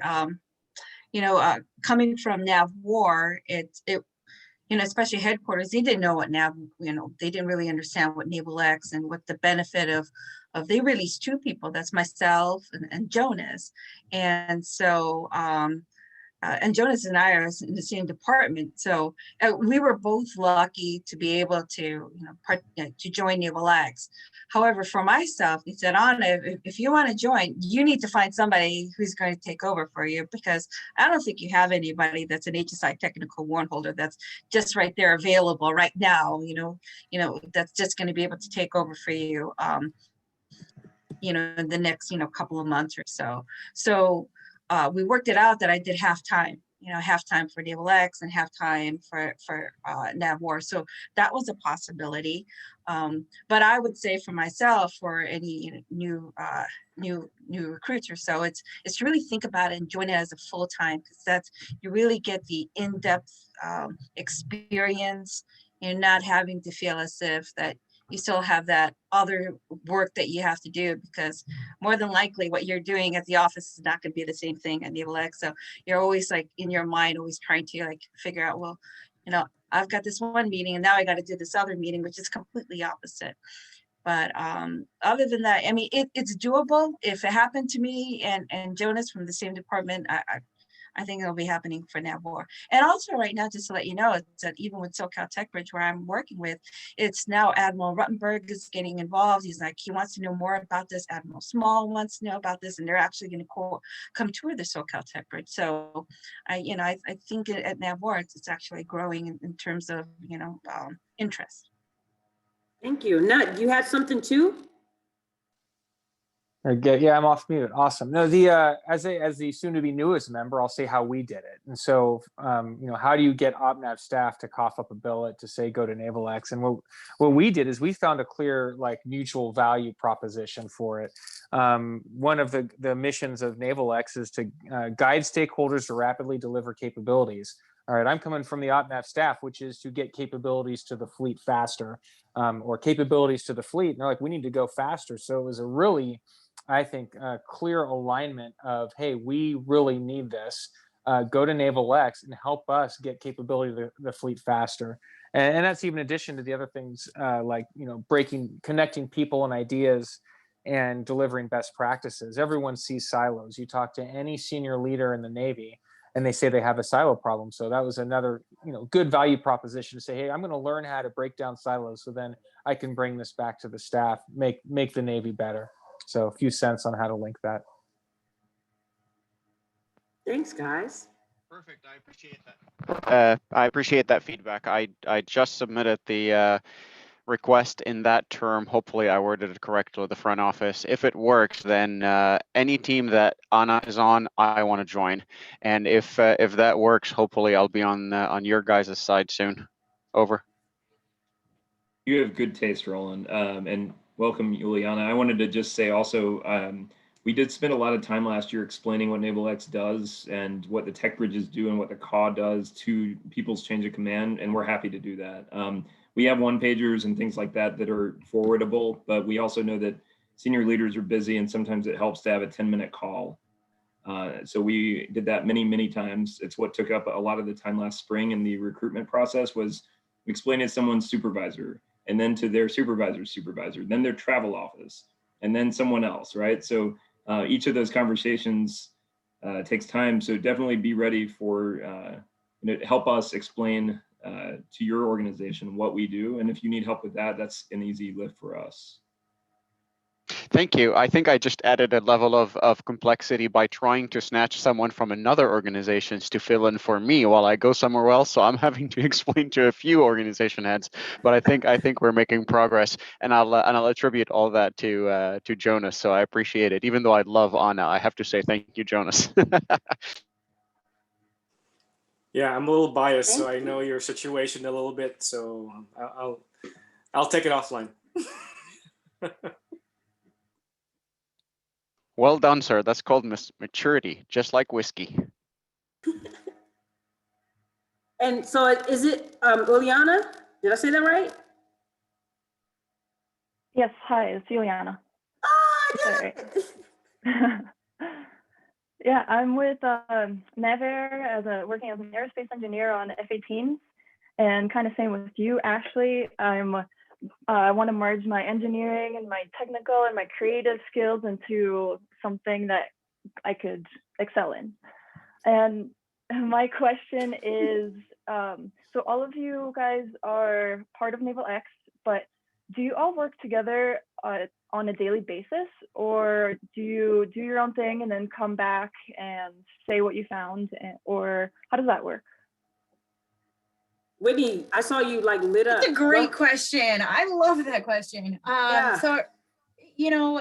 [SPEAKER 9] you know, coming from Nav War, it you know, especially headquarters, they didn't know what Nav, you know, they didn't really understand what NavalX and what the benefit of they released 2 people, that's myself and Jonas. And so and Jonas and I are in the same department. So we were both lucky to be able to, to join NavalX. However, for myself, he said, Anna, if you want to join, you need to find somebody who's going to take over for you, because I don't think you have anybody that's an HSI technical warrant holder that's just right there available right now, that's just going to be able to take over for you, in the next, couple of months or so. So we worked it out that I did half-time, half-time for NavalX and half-time for NavWar. So that was a possibility. But I would say for myself, for any new recruits or so, it's to really think about it and join it as a full-time, because you really get the in-depth experience, not having to feel as if that you still have that other work that you have to do, because more than likely what you're doing at the office is not going to be the same thing at NavalX. So you're always like in your mind, always trying to like figure out, well, I've got this one meeting and now I got to do this other meeting, which is completely opposite. But other than that, I mean, it's doable. If it happened to me and Jonas from the same department, I think it'll be happening for NavWar. And also right now, just to let you know, it's that even with SoCal TechBridge, where I'm working with, it's now Admiral Ruttenberg is getting involved. He's like, he wants to know more about this. Admiral Small wants to know about this, and they're actually going to come tour the SoCal TechBridge. So I think at NavWar, it's actually growing in terms of, interest.
[SPEAKER 1] Thank you. Nut, you had something too?
[SPEAKER 4] Yeah, I'm off mute. Awesome. No, as the soon-to-be newest member, I'll say how we did it. And so, how do you get OpNav staff to cough up a billet to say go to NavalX? And what we did is we found a clear mutual value proposition for it. One of the missions of NavalX is to guide stakeholders to rapidly deliver capabilities. All right, I'm coming from the OpNav staff, which is to get capabilities to the fleet faster, or capabilities to the fleet. And they're like, we need to go faster. So it was a really, I think, clear alignment of, hey, we really need this. Go to NavalX and help us get capability to the fleet faster. And that's even in addition to the other things connecting people and ideas and delivering best practices. Everyone sees silos. You talk to any senior leader in the Navy and they say they have a silo problem. So that was another, good value proposition to say, hey, I'm going to learn how to break down silos so then I can bring this back to the staff, make the Navy better. So a few cents on how to link that.
[SPEAKER 1] Thanks, guys.
[SPEAKER 16] Perfect. I appreciate that. I appreciate that feedback. I just submitted the request in that term. Hopefully I worded it correctly with the front office. If it works, then any team that Anna is on, I want to join. And if that works, hopefully I'll be on your guys' side soon. Over.
[SPEAKER 13] You have good taste, Roland, and welcome, Juliana. I wanted to just say also, we did spend a lot of time last year explaining what NavalX does and what the tech bridges do and what the CAW does to people's change of command, and we're happy to do that. We have one-pagers and things like that are forwardable, but we also know that senior leaders are busy and sometimes it helps to have a 10-minute call. So we did that many, many times. It's what took up a lot of the time last spring in the recruitment process, was explaining to someone's supervisor and then to their supervisor's supervisor, then their travel office, and then someone else, right? So each of those conversations takes time. So definitely be ready for help us explain to your organization what we do. And if you need help with that, that's an easy lift for us.
[SPEAKER 16] Thank you. I think I just added a level of complexity by trying to snatch someone from another organization to fill in for me while I go somewhere else. So I'm having to explain to a few organization heads, but I think we're making progress, and I'll attribute all that to Jonas. So I appreciate it. Even though I love Anna, I have to say thank you, Jonas.
[SPEAKER 10] Yeah, I'm a little biased, so I know your situation a little bit. So I'll take it offline.
[SPEAKER 16] Well done, sir. That's called maturity, just like whiskey.
[SPEAKER 1] And so is it Juliana? Did I say that right?
[SPEAKER 17] Yes, hi, it's Juliana.
[SPEAKER 1] Oh,
[SPEAKER 17] yeah. Yeah, I'm with NavAir working as an aerospace engineer on F-18s, and kind of same with you, Ashley. I want to merge my engineering and my technical and my creative skills into something that I could excel in. And my question is, so all of you guys are part of NavalX, but do you all work together on a daily basis, or do you do your own thing and then come back and say what you found, or how does that work?
[SPEAKER 1] Whitney, I saw you like lit up.
[SPEAKER 3] That's a great question. I love that question.
[SPEAKER 1] Yeah.
[SPEAKER 3] So, you know,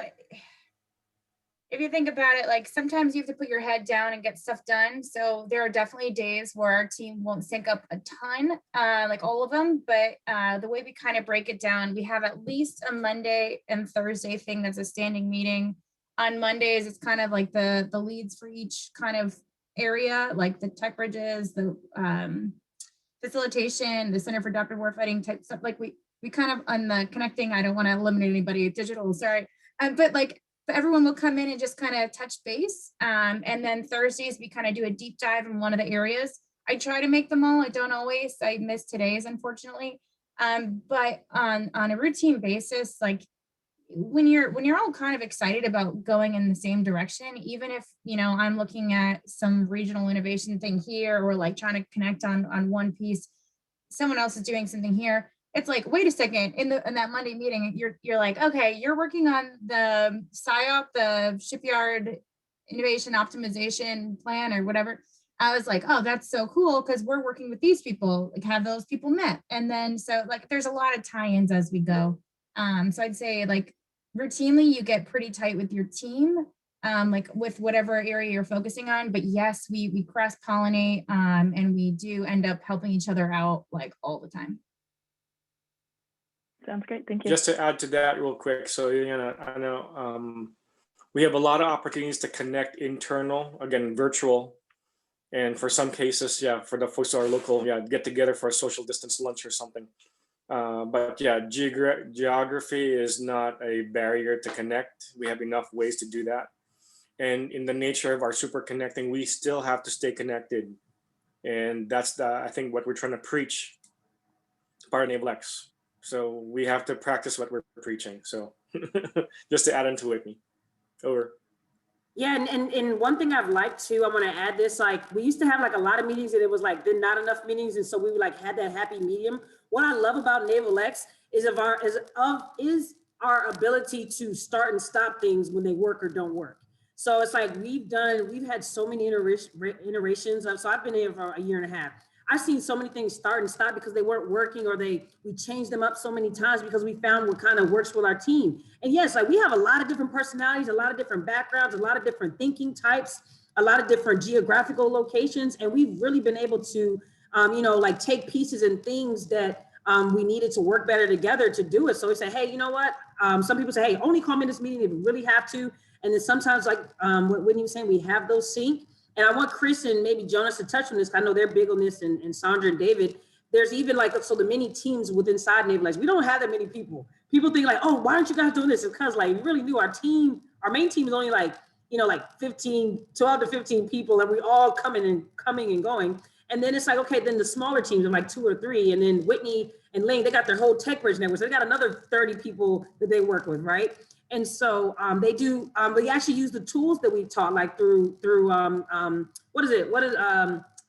[SPEAKER 3] if you think about it, like sometimes you have to put your head down and get stuff done. So there are definitely days where our team won't sync up a ton, like all of them. But the way we kind of break it down, we have at least a Monday and Thursday thing that's a standing meeting. On Mondays, it's kind of like the leads for each kind of area, like the tech bridges, the facilitation, the Center for Adaptive Warfighting type stuff. Like we kind of on the connecting, I don't want to eliminate anybody, digital, sorry. But like, everyone will come in and just kind of touch base. And then Thursdays, we kind of do a deep dive in one of the areas. I try to make them all, I don't always, I miss today's, unfortunately. But on a routine basis, like when you're all kind of excited about going in the same direction, even if, you know, I'm looking at some regional innovation thing here, or like trying to connect on one piece, someone else is doing something here. It's like, wait a second, in that Monday meeting, you're like, okay, you're working on the SIOP, the shipyard innovation optimization plan or whatever. I was like, oh, that's so cool, because we're working with these people, like have those people met. And then so like there's a lot of tie-ins as we go. So I'd say like routinely you get pretty tight with your team, like with whatever area you're focusing on. But yes, we cross-pollinate, and we do end up helping each other out like all the time.
[SPEAKER 17] Sounds great. Thank you.
[SPEAKER 10] Just to add to that real quick. So, you know, I know we have a lot of opportunities to connect internal, again, virtual. And for some cases, yeah, for the folks who are local, yeah, get together for a social distance lunch or something. But yeah, geography is not a barrier to connect. We have enough ways to do that. And in the nature of our super connecting, we still have to stay connected. And that's I think what we're trying to preach, part of NavalX. So we have to practice what we're preaching. So just to add into it, over.
[SPEAKER 1] Yeah, and one thing I've liked too, I want to add this, like we used to have like a lot of meetings and it was like then not enough meetings, and so we like had that happy medium. What I love about NavalX is our ability to start and stop things when they work or don't work. So it's like we've had so many iterations of, so I've been here for a year and a half. I've seen so many things start and stop because they weren't working, or we changed them up so many times because we found what kind of works with our team. And yes, like we have a lot of different personalities, a lot of different backgrounds, a lot of different thinking types, a lot of different geographical locations. And we've really been able to, you know, like take pieces and things that we needed to work better together to do it. So we say, hey, you know what? Some people say, hey, only call me in this meeting if you really have to. And then sometimes like what Whitney was saying, we have those sync. And I want Chris and maybe Jonas to touch on this. I know they're big on this, and Sandra and David. There's even like, so the many teams within inside NavalX, we don't have that many people. People think like, oh, why aren't you guys doing this? It's because like we really knew our main team is only like, you know, like 12 to 15 people, and we all coming and going. And then it's like, okay, then the smaller teams are like 2 or 3. And then Whitney and Ling, they got their whole tech bridge network. So they got another 30 people that they work with, right? And so they do, we actually use the tools that we taught, like through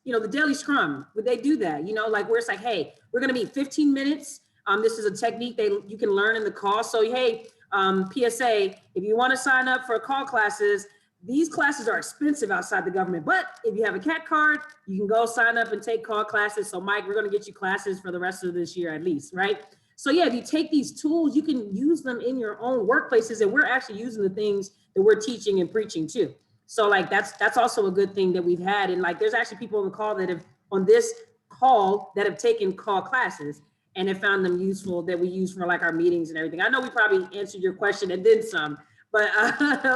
[SPEAKER 1] you know, the daily scrum. Would they do that? You know, like where it's like, hey, we're gonna meet 15 minutes. This is a technique you can learn in the call. So hey, PSA, if you wanna sign up for call classes, these classes are expensive outside the government, but if you have a CAT card, you can go sign up and take call classes. So Mike, we're gonna get you classes for the rest of this year at least, right? So yeah, if you take these tools, you can use them in your own workplaces, and we're actually using the things that we're teaching and preaching too. So like that's also a good thing that we've had. And like there's actually people on the call that have taken call classes and have found them useful, that we use for like our meetings and everything. I know we probably answered your question and then some, but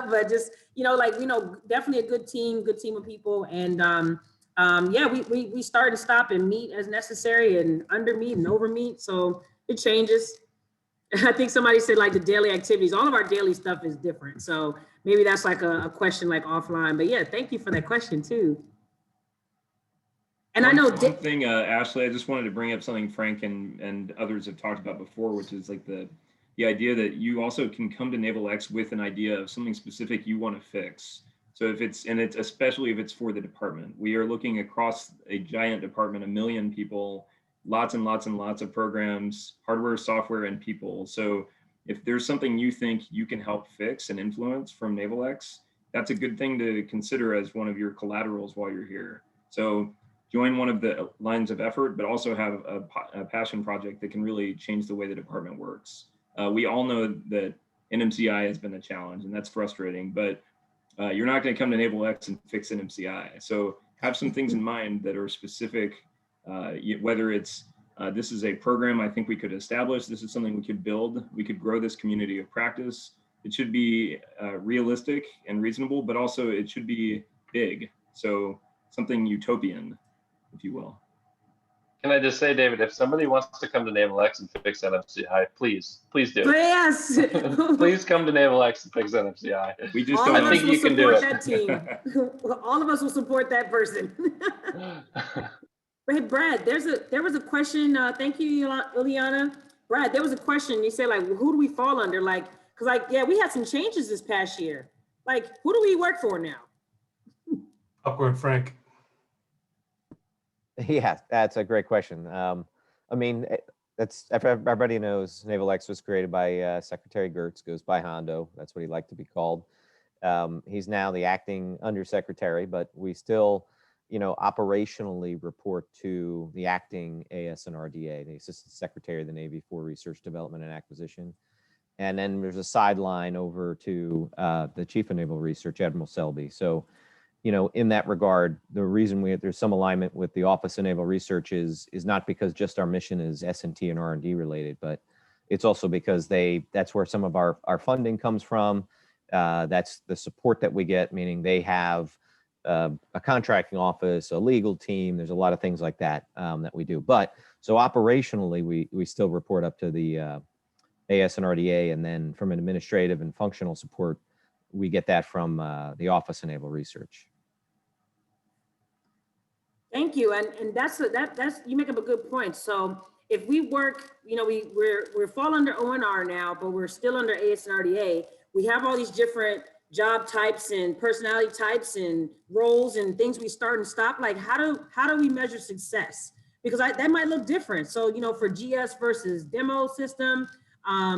[SPEAKER 1] but just, you know, like, you know, definitely a good team of people. And yeah, we start and stop and meet as necessary, and under meet and over meet. So it changes. I think somebody said like the daily activities, all of our daily stuff is different. So maybe that's like a question like offline, but yeah, thank you for that question too. And I know
[SPEAKER 13] one thing, Ashley, I just wanted to bring up something Frank and others have talked about before, which is like the idea that you also can come to NavalX with an idea of something specific you want to fix. So if it's, and it's especially if it's for the department, we are looking across a giant department, 1 million people, lots and lots and lots of programs, hardware, software, and people. So if there's something you think you can help fix and influence from NavalX, that's a good thing to consider as one of your collaterals while you're here. So join one of the lines of effort, but also have a passion project that can really change the way the department works. We all know that NMCI has been a challenge, and that's frustrating, but you're not going to come to NavalX and fix NMCI. So have some things in mind that are specific, whether it's this is a program I think we could establish, this is something we could build, we could grow this community of practice. It should be realistic and reasonable, but also it should be big. So something utopian, if you will.
[SPEAKER 11] Can I just say, David, if somebody wants to come to NavalX and fix NMCI, please do.
[SPEAKER 1] Yes.
[SPEAKER 11] Please come to NavalX and fix NMCI.
[SPEAKER 13] We just
[SPEAKER 1] All of
[SPEAKER 11] I
[SPEAKER 1] us
[SPEAKER 11] think
[SPEAKER 1] will
[SPEAKER 11] you can do
[SPEAKER 1] support
[SPEAKER 11] it.
[SPEAKER 1] that team. All of us will support that person. Hey, Brad, there was a question. Thank you, Ileana. Brad, there was a question. You said, like, who do we fall under? Like, because, like, yeah, we had some changes this past year. Like, who do we work for now?
[SPEAKER 5] Popcorn Frank.
[SPEAKER 2] Yeah, that's a great question. I mean, that's everybody knows NavalX was created by Secretary Gertz, goes by Hondo. That's what he liked to be called. He's now the acting undersecretary, but we still, you know, operationally report to the acting ASNRDA, the Assistant Secretary of the Navy for Research, Development, and Acquisition. And then there's a sideline over to the Chief of Naval Research, Admiral Selby. So, you know, in that regard, the reason there's some alignment with the Office of Naval Research is not because just our mission is S&T and R&D related, but it's also because that's where some of our funding comes from. That's the support that we get, meaning they have a contracting office, a legal team. There's a lot of things like that that we do. But so operationally, we still report up to the ASNRDA, and then from an administrative and functional support, we get that from the Office of Naval Research.
[SPEAKER 1] Thank you, and that's you make up a good point. So if we work, you know, we're fall under ONR now, but we're still under ASNRDA. We have all these different job types and personality types and roles and things we start and stop. Like, how do we measure success? Because that might look different. So, you know, for GS versus demo system,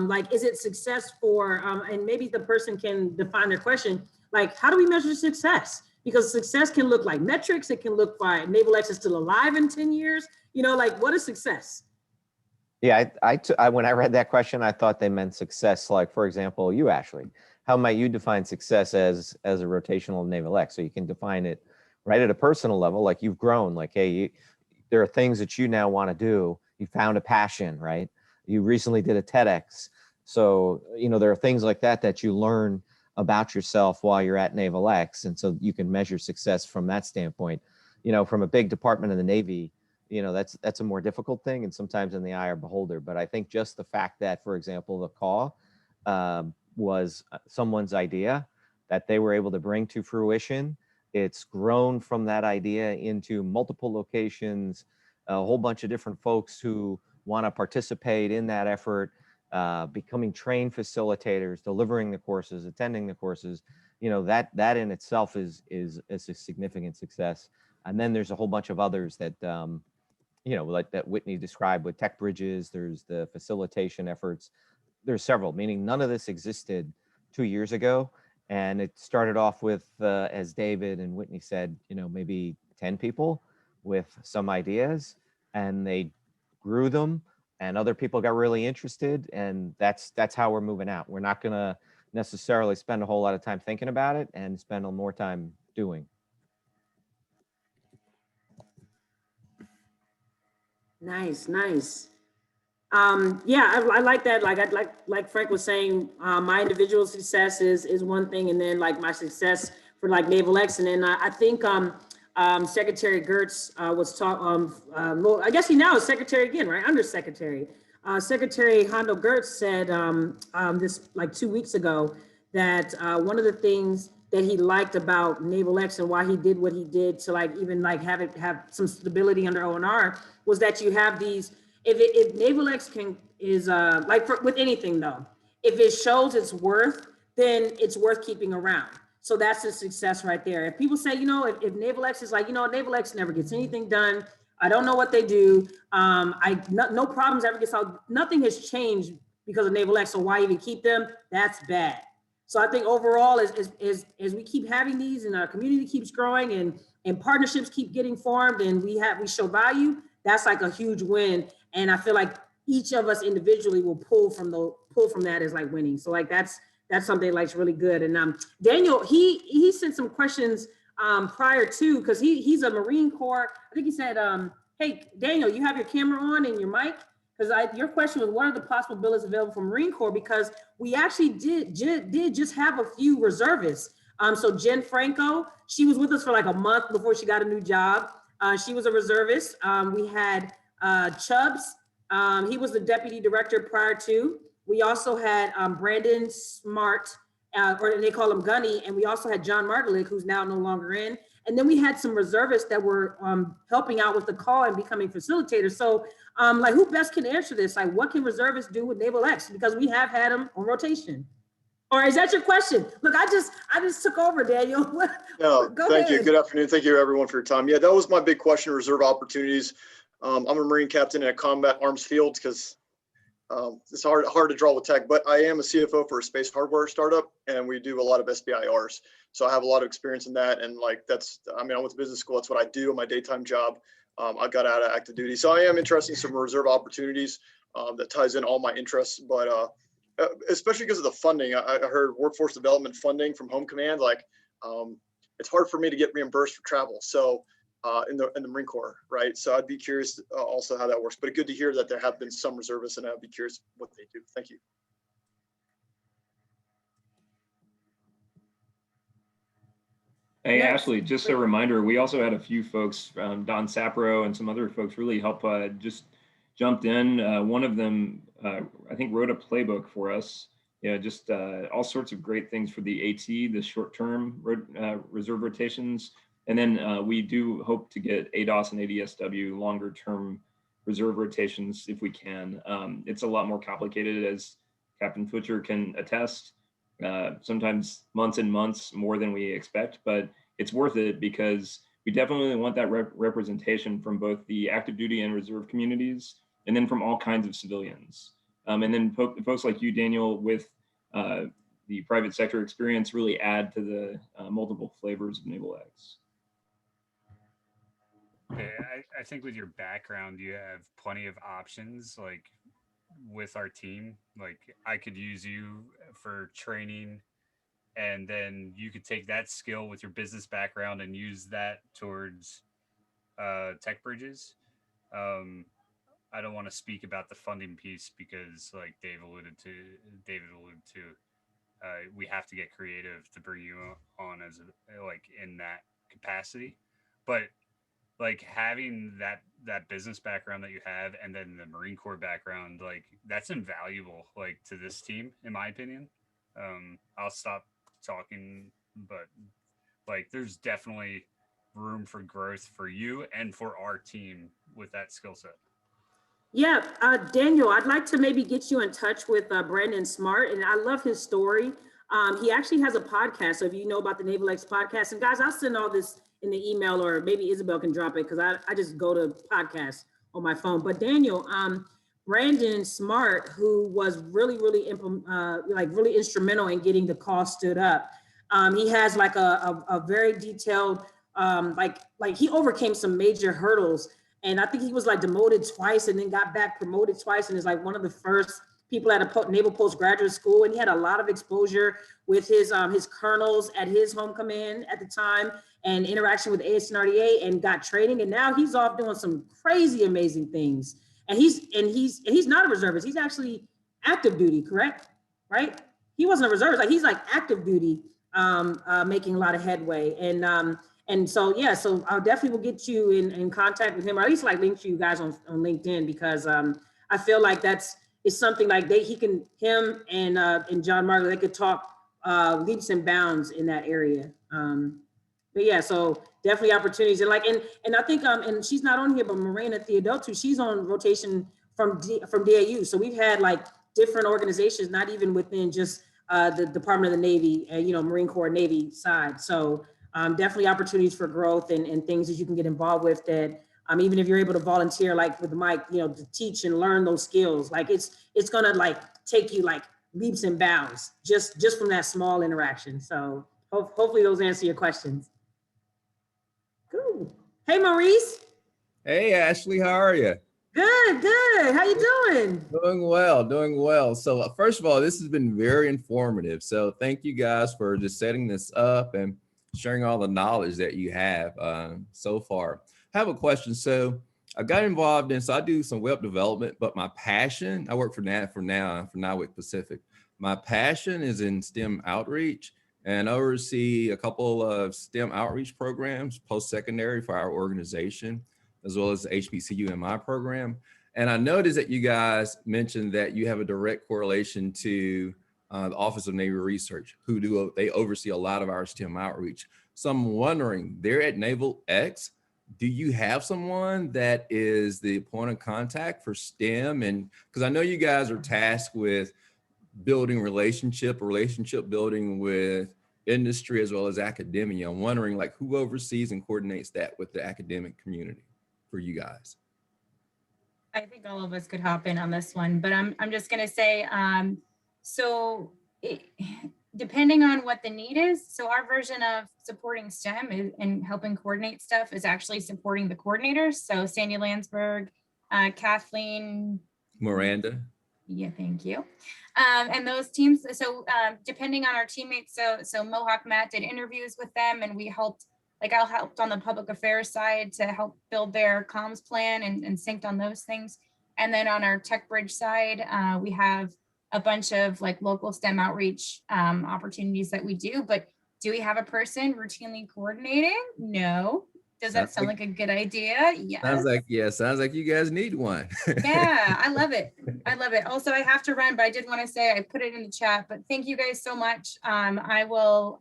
[SPEAKER 1] like, is it success for, and maybe the person can define their question, like, how do we measure success? Because success can look like metrics. It can look like NavalX is still alive in 10 years. You know, like, what is success?
[SPEAKER 2] Yeah, when I read that question, I thought they meant success. Like, for example, you, Ashley, how might you define success as a rotational NavalX? So you can define it right at a personal level, like you've grown, like, hey, there are things that you now want to do. You found a passion, right? You recently did a TEDx. So, you know, there are things like that you learn about yourself while you're at NavalX. And so you can measure success from that standpoint. You know, from a big department of the Navy, you know, that's a more difficult thing, and sometimes in the eye of the beholder. But I think just the fact that, for example, the call was someone's idea that they were able to bring to fruition. It's grown from that idea into multiple locations, a whole bunch of different folks who want to participate in that effort, becoming trained facilitators, delivering the courses, attending the courses. You know, that in itself is a significant success. And then there's a whole bunch of others that, you know, like that Whitney described with tech bridges. There's the facilitation efforts. There's several, meaning none of this existed 2 years ago. And it started off with, as David and Whitney said, you know, maybe 10 people with some ideas, and they grew them, and other people got really interested. And that's how we're moving out. We're not going to necessarily spend a whole lot of time thinking about it and spend more time doing.
[SPEAKER 1] Nice. Yeah, I like that. Like Frank was saying, my individual success is one thing, and then like my success for like NavalX, and then I think Secretary Gertz was well, I guess he now is secretary again, right? Undersecretary. Secretary Hondo Gertz said this like 2 weeks ago that one of the things that he liked about NavalX and why he did what he did to like even like have some stability under ONR was that you have these. If NavalX is like with anything though, if it shows its worth, then it's worth keeping around. So that's a success right there. If people say, if NavalX is like, NavalX never gets anything done. I don't know what they do. No problems ever get solved. Nothing has changed because of NavalX. So why even keep them? That's bad. So I think overall, as we keep having these and our community keeps growing and partnerships keep getting formed and we show value, that's like a huge win. And I feel like each of us individually will pull from that as like winning. So like that's something like really good. And Daniel, he sent some questions prior to, because he's a Marine Corps. I think he said, hey, Daniel, you have your camera on and your mic? Because your question was, what are the possible abilities available for Marine Corps? Because we actually did just have a few reservists. So Jen Franco, she was with us for like a month before she got a new job. She was a reservist. We had Chubbs. He was the deputy director prior to. We also had Brandon Smart, or they call him Gunny. And we also had John Martelick, who's now no longer in. And then we had some reservists that were helping out with the call and becoming facilitators. So like, who best can answer this? Like, what can reservists do with NavalX? Because we have had them on rotation. Or is that your question? Look, I just took over, Daniel.
[SPEAKER 18] No, thank you. Good afternoon. Thank you everyone for your time. Yeah, that was my big question, reserve opportunities. I'm a Marine captain in a combat arms field because it's hard to draw with tech, but I am a CFO for a space hardware startup and we do a lot of SBIRs. So I have a lot of experience in that. And like, I went to business school. That's what I do in my daytime job. I got out of active duty. So I am interested in some reserve opportunities that ties in all my interests, but especially because of the funding. I heard workforce development funding from Home Command, like it's hard for me to get reimbursed for travel. So in the Marine Corps, right? So I'd be curious also how that works, but good to hear that there have been some reservists and I'd be curious what they do. Thank you.
[SPEAKER 13] Hey, Ashley, just a reminder, we also had a few folks, Don Sapro and some other folks really help just jumped in. One of them, I think, wrote a playbook for us. Just all sorts of great things for the AT, the short-term reserve rotations. And then we do hope to get ADOS and ADSW longer-term reserve rotations if we can. It's a lot more complicated, as Captain Futcher can attest. Sometimes months and months more than we expect, but it's worth it because we definitely want that representation from both the active duty and reserve communities, and then from all kinds of civilians. And then folks like you, Daniel, with the private sector experience really add to the multiple flavors of NavalX.
[SPEAKER 15] Okay, I think with your background, you have plenty of options. Like with our team, like I could use you for training, and then you could take that skill with your business background and use that towards tech bridges. I don't want to speak about the funding piece because, like David alluded to, we have to get creative to bring you on as like in that capacity. But like having that business background that you have, and then the Marine Corps background, like that's invaluable, like to this team, in my opinion. I'll stop talking, but like there's definitely room for growth for you and for our team with that skill set.
[SPEAKER 1] Yeah, Daniel, I'd like to maybe get you in touch with Brandon Smart, and I love his story. He actually has a podcast, so if you know about the NavalX podcast, and guys, I'll send all this in the email, or maybe Isabel can drop it because I just go to podcasts on my phone. But Daniel, Brandon Smart, who was really instrumental in getting the call stood up. He has like a very detailed, like he overcame some major hurdles. And I think he was like demoted twice and then got back promoted twice, and is like one of the first people at a Naval postgraduate school. And he had a lot of exposure with his colonels at his home command at the time, and interaction with ASNRDA, and got training. And now he's off doing some crazy, amazing things. And he's not a reservist. He's actually active duty, correct? Right? He wasn't a reservist. Like he's like active duty, making a lot of headway. And so, yeah, so I definitely will get you in contact with him, or at least like link you guys on LinkedIn, because I feel like it's something like him and John Margaret, they could talk leaps and bounds in that area. But yeah, so definitely opportunities. And I think, and she's not on here, but Marina Theodotou, she's on rotation from DAU. So we've had like different organizations, not even within just the Department of the Navy and, you know, Marine Corps Navy side. So definitely opportunities for growth and things that you can get involved with that, even if you're able to volunteer, like with Mike, you know, to teach and learn those skills, like it's gonna like take you like leaps and bounds just from that small interaction. So hopefully those answer your questions. Cool. Hey, Maurice.
[SPEAKER 19] Hey, Ashley, how are you?
[SPEAKER 1] Good, good. How you doing?
[SPEAKER 19] Doing well, doing well. So first of all, this has been very informative. So thank you guys for just setting this up and sharing all the knowledge that you have so far. I have a question. So I got involved in, so I do some web development, but my passion, I work for NavalX Pacific. My passion is in STEM outreach, and I oversee a couple of STEM outreach programs, post-secondary for our organization, as well as the HBCU in my program. And I noticed that you guys mentioned that you have a direct correlation to the Office of Naval Research, they oversee a lot of our STEM outreach. So I'm wondering, there at NavalX, do you have someone that is the point of contact for STEM? And because I know you guys are tasked with building relationship building with industry as well as academia. I'm wondering, like, who oversees and coordinates that with the academic community for you guys?
[SPEAKER 3] I think all of us could hop in on this one, but I'm just gonna say, depending on what the need is, so our version of supporting STEM and helping coordinate stuff is actually supporting the coordinators. So Sandy Landsberg, Kathleen.
[SPEAKER 19] Miranda.
[SPEAKER 3] Yeah, thank you. And those teams, so depending on our teammates, so Mohawk Matt did interviews with them, and we helped, like I helped on the public affairs side to help build their comms plan and synced on those things. And then on our Tech Bridge side, we have a bunch of like local STEM outreach opportunities that we do, but do we have a person routinely coordinating? No. Does that sound like a good idea? Yes.
[SPEAKER 19] Sounds like you guys need one.
[SPEAKER 3] Yeah, I love it. I love it. Also, I have to run, but I did want to say I put it in the chat, but thank you guys so much. I will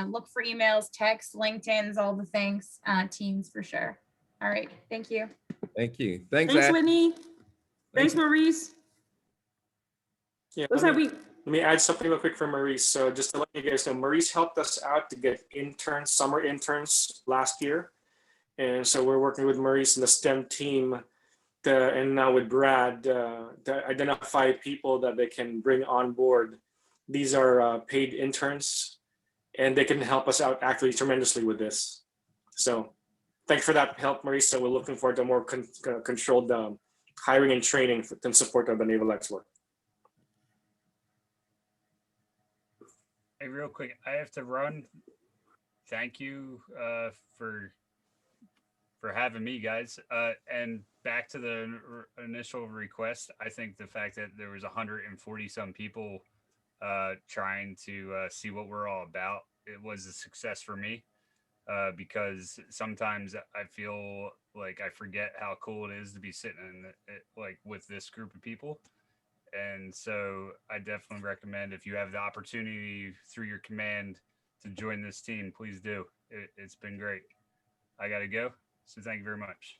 [SPEAKER 3] look for emails, texts, LinkedIn's, all the things, teams for sure. All right. Thank you.
[SPEAKER 19] Thank you.
[SPEAKER 1] Thanks, Whitney. Thanks, Maurice.
[SPEAKER 10] Yeah,
[SPEAKER 1] Looks
[SPEAKER 10] let
[SPEAKER 1] like
[SPEAKER 10] me add something real quick for Maurice. So just to let you guys know, Maurice helped us out to get summer interns last year. And so we're working with Maurice and the STEM team and now with Brad to identify people that they can bring on board. These are paid interns, and they can help us out actually tremendously with this. So thanks for that help, Maurice. So we're looking forward to more controlled hiring and training in support of the NavalX work.
[SPEAKER 15] Hey, real quick, I have to run. Thank you for having me, guys. And back to the initial request, I think the fact that there was 140 some people trying to see what we're all about, it was a success for me because sometimes I feel like I forget how cool it is to be sitting like with this group of people. And so I definitely recommend, if you have the opportunity through your command to join this team, please do. It's been great. I got to go. So thank you very much.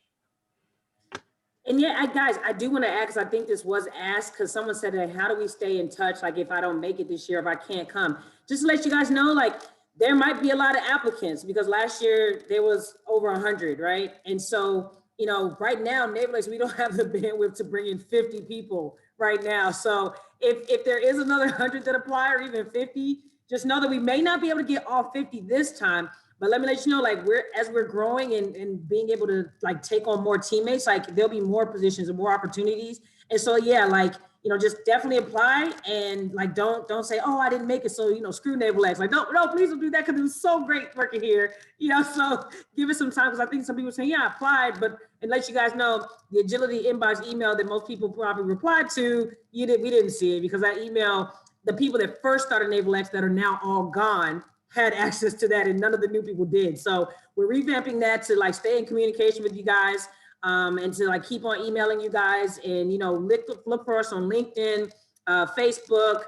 [SPEAKER 1] And yeah, guys, I do want to ask, I think this was asked because someone said, that, how do we stay in touch? Like if I don't make it this year, if I can't come, just to let you guys know, like there might be a lot of applicants because last year there was over 100, right? And so, you know, right now, NavalX, we don't have the bandwidth to bring in 50 people right now. So if there is another 100 that apply or even 50, just know that we may not be able to get all 50 this time. But let me let you know, like as we're growing and being able to like take on more teammates, like there'll be more positions and more opportunities. And so, yeah, like, you know, just definitely apply and like, don't say, oh, I didn't make it. So, you know, screw NavalX. Like, no, please don't do that because it was so great working here. You know, so give it some time because I think some people say, yeah, I applied, but and let you guys know the agility inbox email that most people probably replied to, we didn't see it because that email, the people that first started NavalX that are now all gone had access to that and none of the new people did. So we're revamping that to like stay in communication with you guys and to like keep on emailing you guys and, you know, look for us on LinkedIn, Facebook,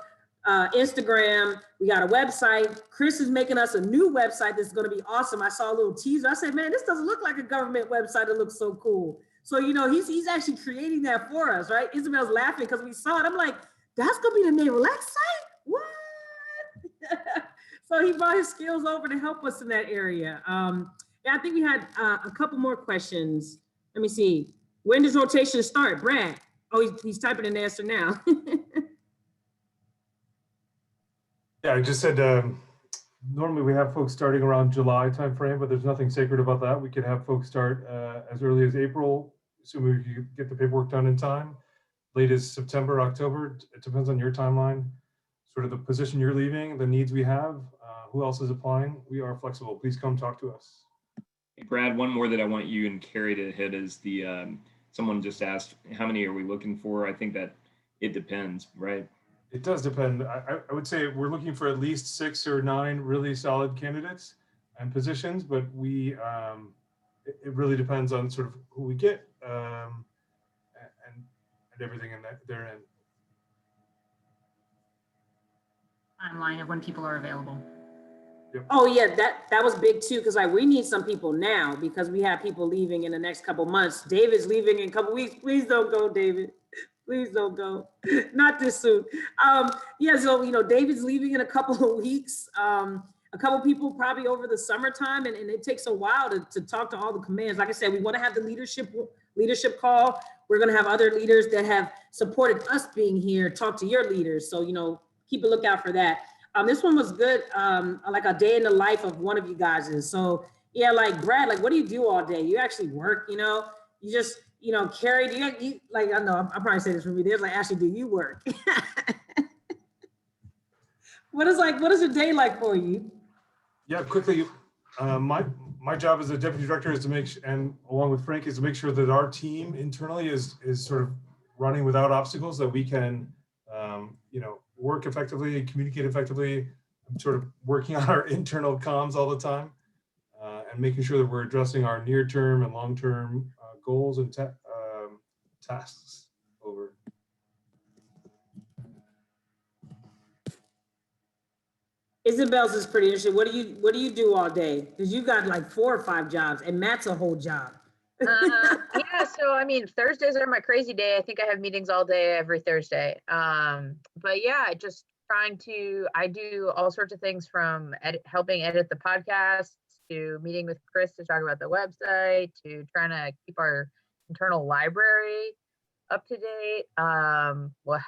[SPEAKER 1] Instagram. We got a website. Chris is making us a new website that's going to be awesome. I saw a little teaser. I said, man, this doesn't look like a government website. It looks so cool. So, you know, he's actually creating that for us, right? Isabel's laughing because we saw it. I'm like, that's going to be the NavalX site? What? So he brought his skills over to help us in that area. Yeah, I think we had a couple more questions. Let me see. When does rotation start, Brad? Oh, he's typing an answer now.
[SPEAKER 5] Yeah, I just said normally we have folks starting around July timeframe, but there's nothing sacred about that. We could have folks start as early as April, assuming we can get the paperwork done in time. Late as September, October. It depends on your timeline, sort of the position you're leaving, the needs we have, who else is applying. We are flexible. Please come talk to us.
[SPEAKER 13] Hey, Brad, one more that I want you and Carrie to hit is the someone just asked, how many are we looking for? I think that it depends, right?
[SPEAKER 5] It does depend. I would say we're looking for at least 6 or 9 really solid candidates and positions, but it really depends on sort of who we get and everything in therein.
[SPEAKER 12] Timeline of when people are available.
[SPEAKER 1] Oh yeah, that was big too, because like we need some people now because we have people leaving in the next couple months. David's leaving in a couple weeks. Please don't go, David. Please don't go. Not this soon. Yeah, so David's leaving in a couple of weeks. A couple people probably over the summertime, and it takes a while to talk to all the commands. Like I said, we want to have the leadership call. We're going to have other leaders that have supported us being here talk to your leaders. So keep a lookout for that. This one was good, like a day in the life of one of you guys is. So yeah, like Brad, like what do you do all day? You actually work, you just, Carrie, do you like, I know I'll probably say this for me. There's like, Ashley, do you work? What is your day like for you?
[SPEAKER 5] Yeah, quickly, my job as a deputy director is to and along with Frank, is to make sure that our team internally is sort of running without obstacles, that we can, work effectively and communicate effectively. I'm sort of working on our internal comms all the time and making sure that we're addressing our near-term and long-term goals and tasks. Over.
[SPEAKER 1] Isabel's is pretty interesting. What do you do all day? Because you got like 4 or 5 jobs, and Matt's a whole job.
[SPEAKER 7] Yeah, so I mean, Thursdays are my crazy day. I think I have meetings all day every Thursday. But yeah, just I do all sorts of things from helping edit the podcast to meeting with Chris to talk about the website to trying to keep our internal library up to date. Well,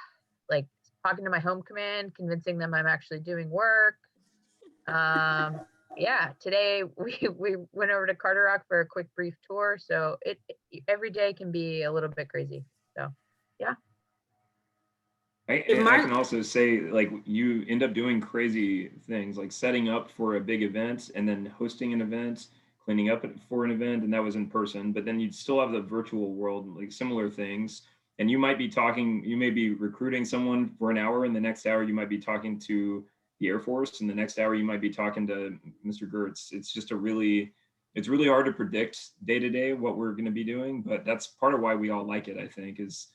[SPEAKER 7] like talking to my home command, convincing them I'm actually doing work. Yeah, today we went over to Carter Rock for a quick brief tour. So every day can be a little bit crazy. So yeah.
[SPEAKER 13] I can also say, like, you end up doing crazy things like setting up for a big event and then hosting an event, cleaning up for an event, and that was in person, but then you'd still have the virtual world, like similar things. And you may be recruiting someone for an hour, and the next hour you might be talking to the Air Force, and the next hour you might be talking to Mr. Gertz. It's just it's really hard to predict day to day what we're going to be doing, but that's part of why we all like it, I think, is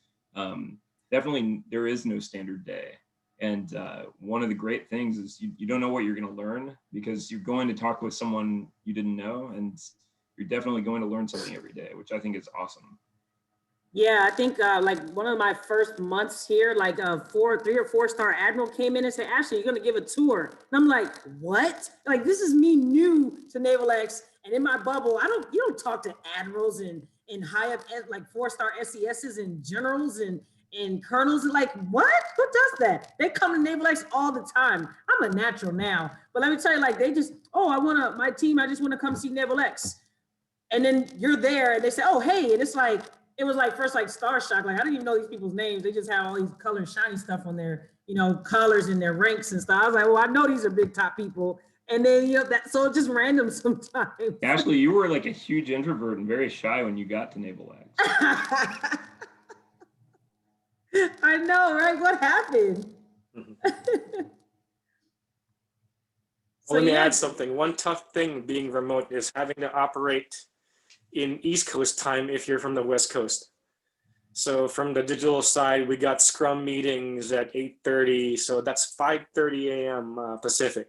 [SPEAKER 13] definitely there is no standard day. And one of the great things is you don't know what you're going to learn because you're going to talk with someone you didn't know, and you're definitely going to learn something every day, which I think is awesome.
[SPEAKER 1] Yeah, I think like one of my first months here, like a 3 or 4 star admiral came in and said, Ashley, you're gonna give a tour. And I'm like, what? Like, this is me new to NavalX, and in my bubble, you don't talk to admirals and high up like 4-star SESs and generals and colonels. Like, what? Who does that? They come to NavalX all the time. I'm a natural now, but let me tell you, like, they just, my team, I just want to come see NavalX. And then you're there and they say, oh, hey, and it's like, it was like first like Star Shock. Like I didn't even know these people's names. They just have all these color and shiny stuff on their, colors and their ranks and stuff. I was like, well, I know these are big top people. And then so it's just random sometimes.
[SPEAKER 13] Ashley, you were like a huge introvert and very shy when you got to NavalX.
[SPEAKER 1] I know, right? What happened?
[SPEAKER 10] Let me add something. One tough thing being remote is having to operate in East Coast time if you're from the West Coast. So from the digital side, we got Scrum meetings at 8:30. So that's 5:30 a.m. Pacific.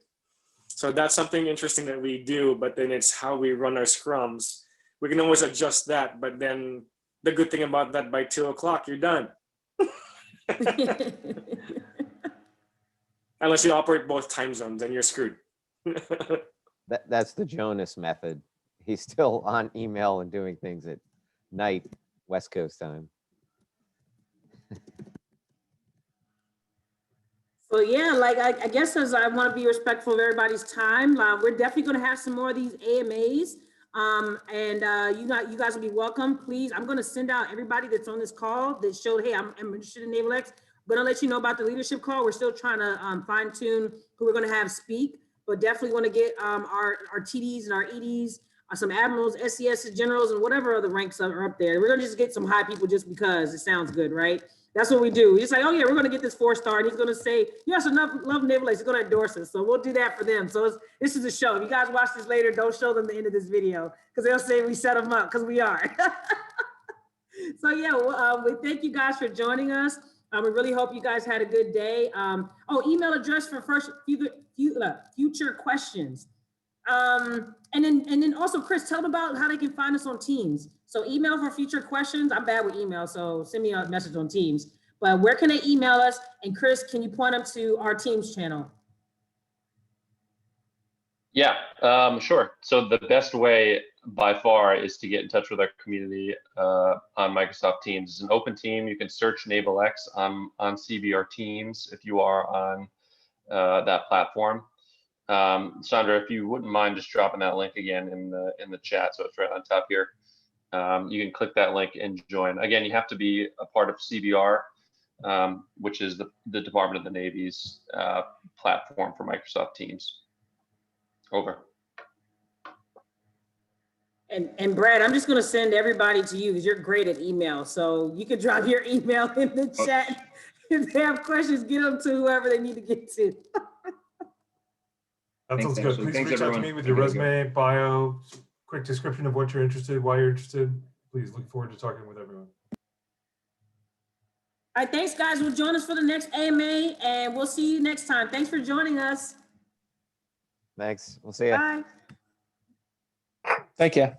[SPEAKER 10] So that's something interesting that we do, but then it's how we run our Scrums. We can always adjust that, but then the good thing about that, by 2 o'clock, you're done. Unless you operate both time zones, then you're screwed.
[SPEAKER 2] That's the Jonas method. He's still on email and doing things at night, West Coast time.
[SPEAKER 1] So yeah, like I guess as I want to be respectful of everybody's time, we're definitely going to have some more of these AMAs. You guys will be welcome. Please, I'm going to send out everybody that's on this call that showed, hey, I'm interested in NavalX. I'm going to let you know about the leadership call. We're still trying to fine tune who we're going to have speak, but definitely want to get our TDs and our EDs, some admirals, SCS generals, and whatever other ranks are up there. We're going to just get some high people just because it sounds good, right? That's what we do. He's like, oh yeah, we're going to get this 4-star, and he's going to say, yes, enough love NavalX. He's going to endorse us. So we'll do that for them. So this is a show. If you guys watch this later, don't show them the end of this video because they'll say we set them up because we are. So yeah, we thank you guys for joining us. We really hope you guys had a good day. Email address for future questions. And then also, Chris, tell them about how they can find us on Teams. So email for future questions. I'm bad with email, so send me a message on Teams. But where can they email us? And Chris, can you point them to our Teams channel?
[SPEAKER 11] Yeah, sure. So the best way by far is to get in touch with our community on Microsoft Teams. It's an open team. You can search NavalX on CBR Teams if you are on that platform. Sandra, if you wouldn't mind just dropping that link again in the chat, so it's right on top here. You can click that link and join. Again, you have to be a part of CBR, which is the Department of the Navy's platform for Microsoft Teams. Over.
[SPEAKER 1] And Brad, I'm just going to send everybody to you because you're great at email. So you can drop your email in the chat. If they have questions, get them to whoever they need to get to.
[SPEAKER 5] That sounds good. Please reach out to me with your resume, bio, quick description of what you're interested, why you're interested. Please look forward to talking with everyone.
[SPEAKER 1] All right, thanks guys. We'll join us for the next AMA and we'll see you next time. Thanks for joining us.
[SPEAKER 2] Thanks. We'll see you.
[SPEAKER 1] Bye.
[SPEAKER 4] Thank you.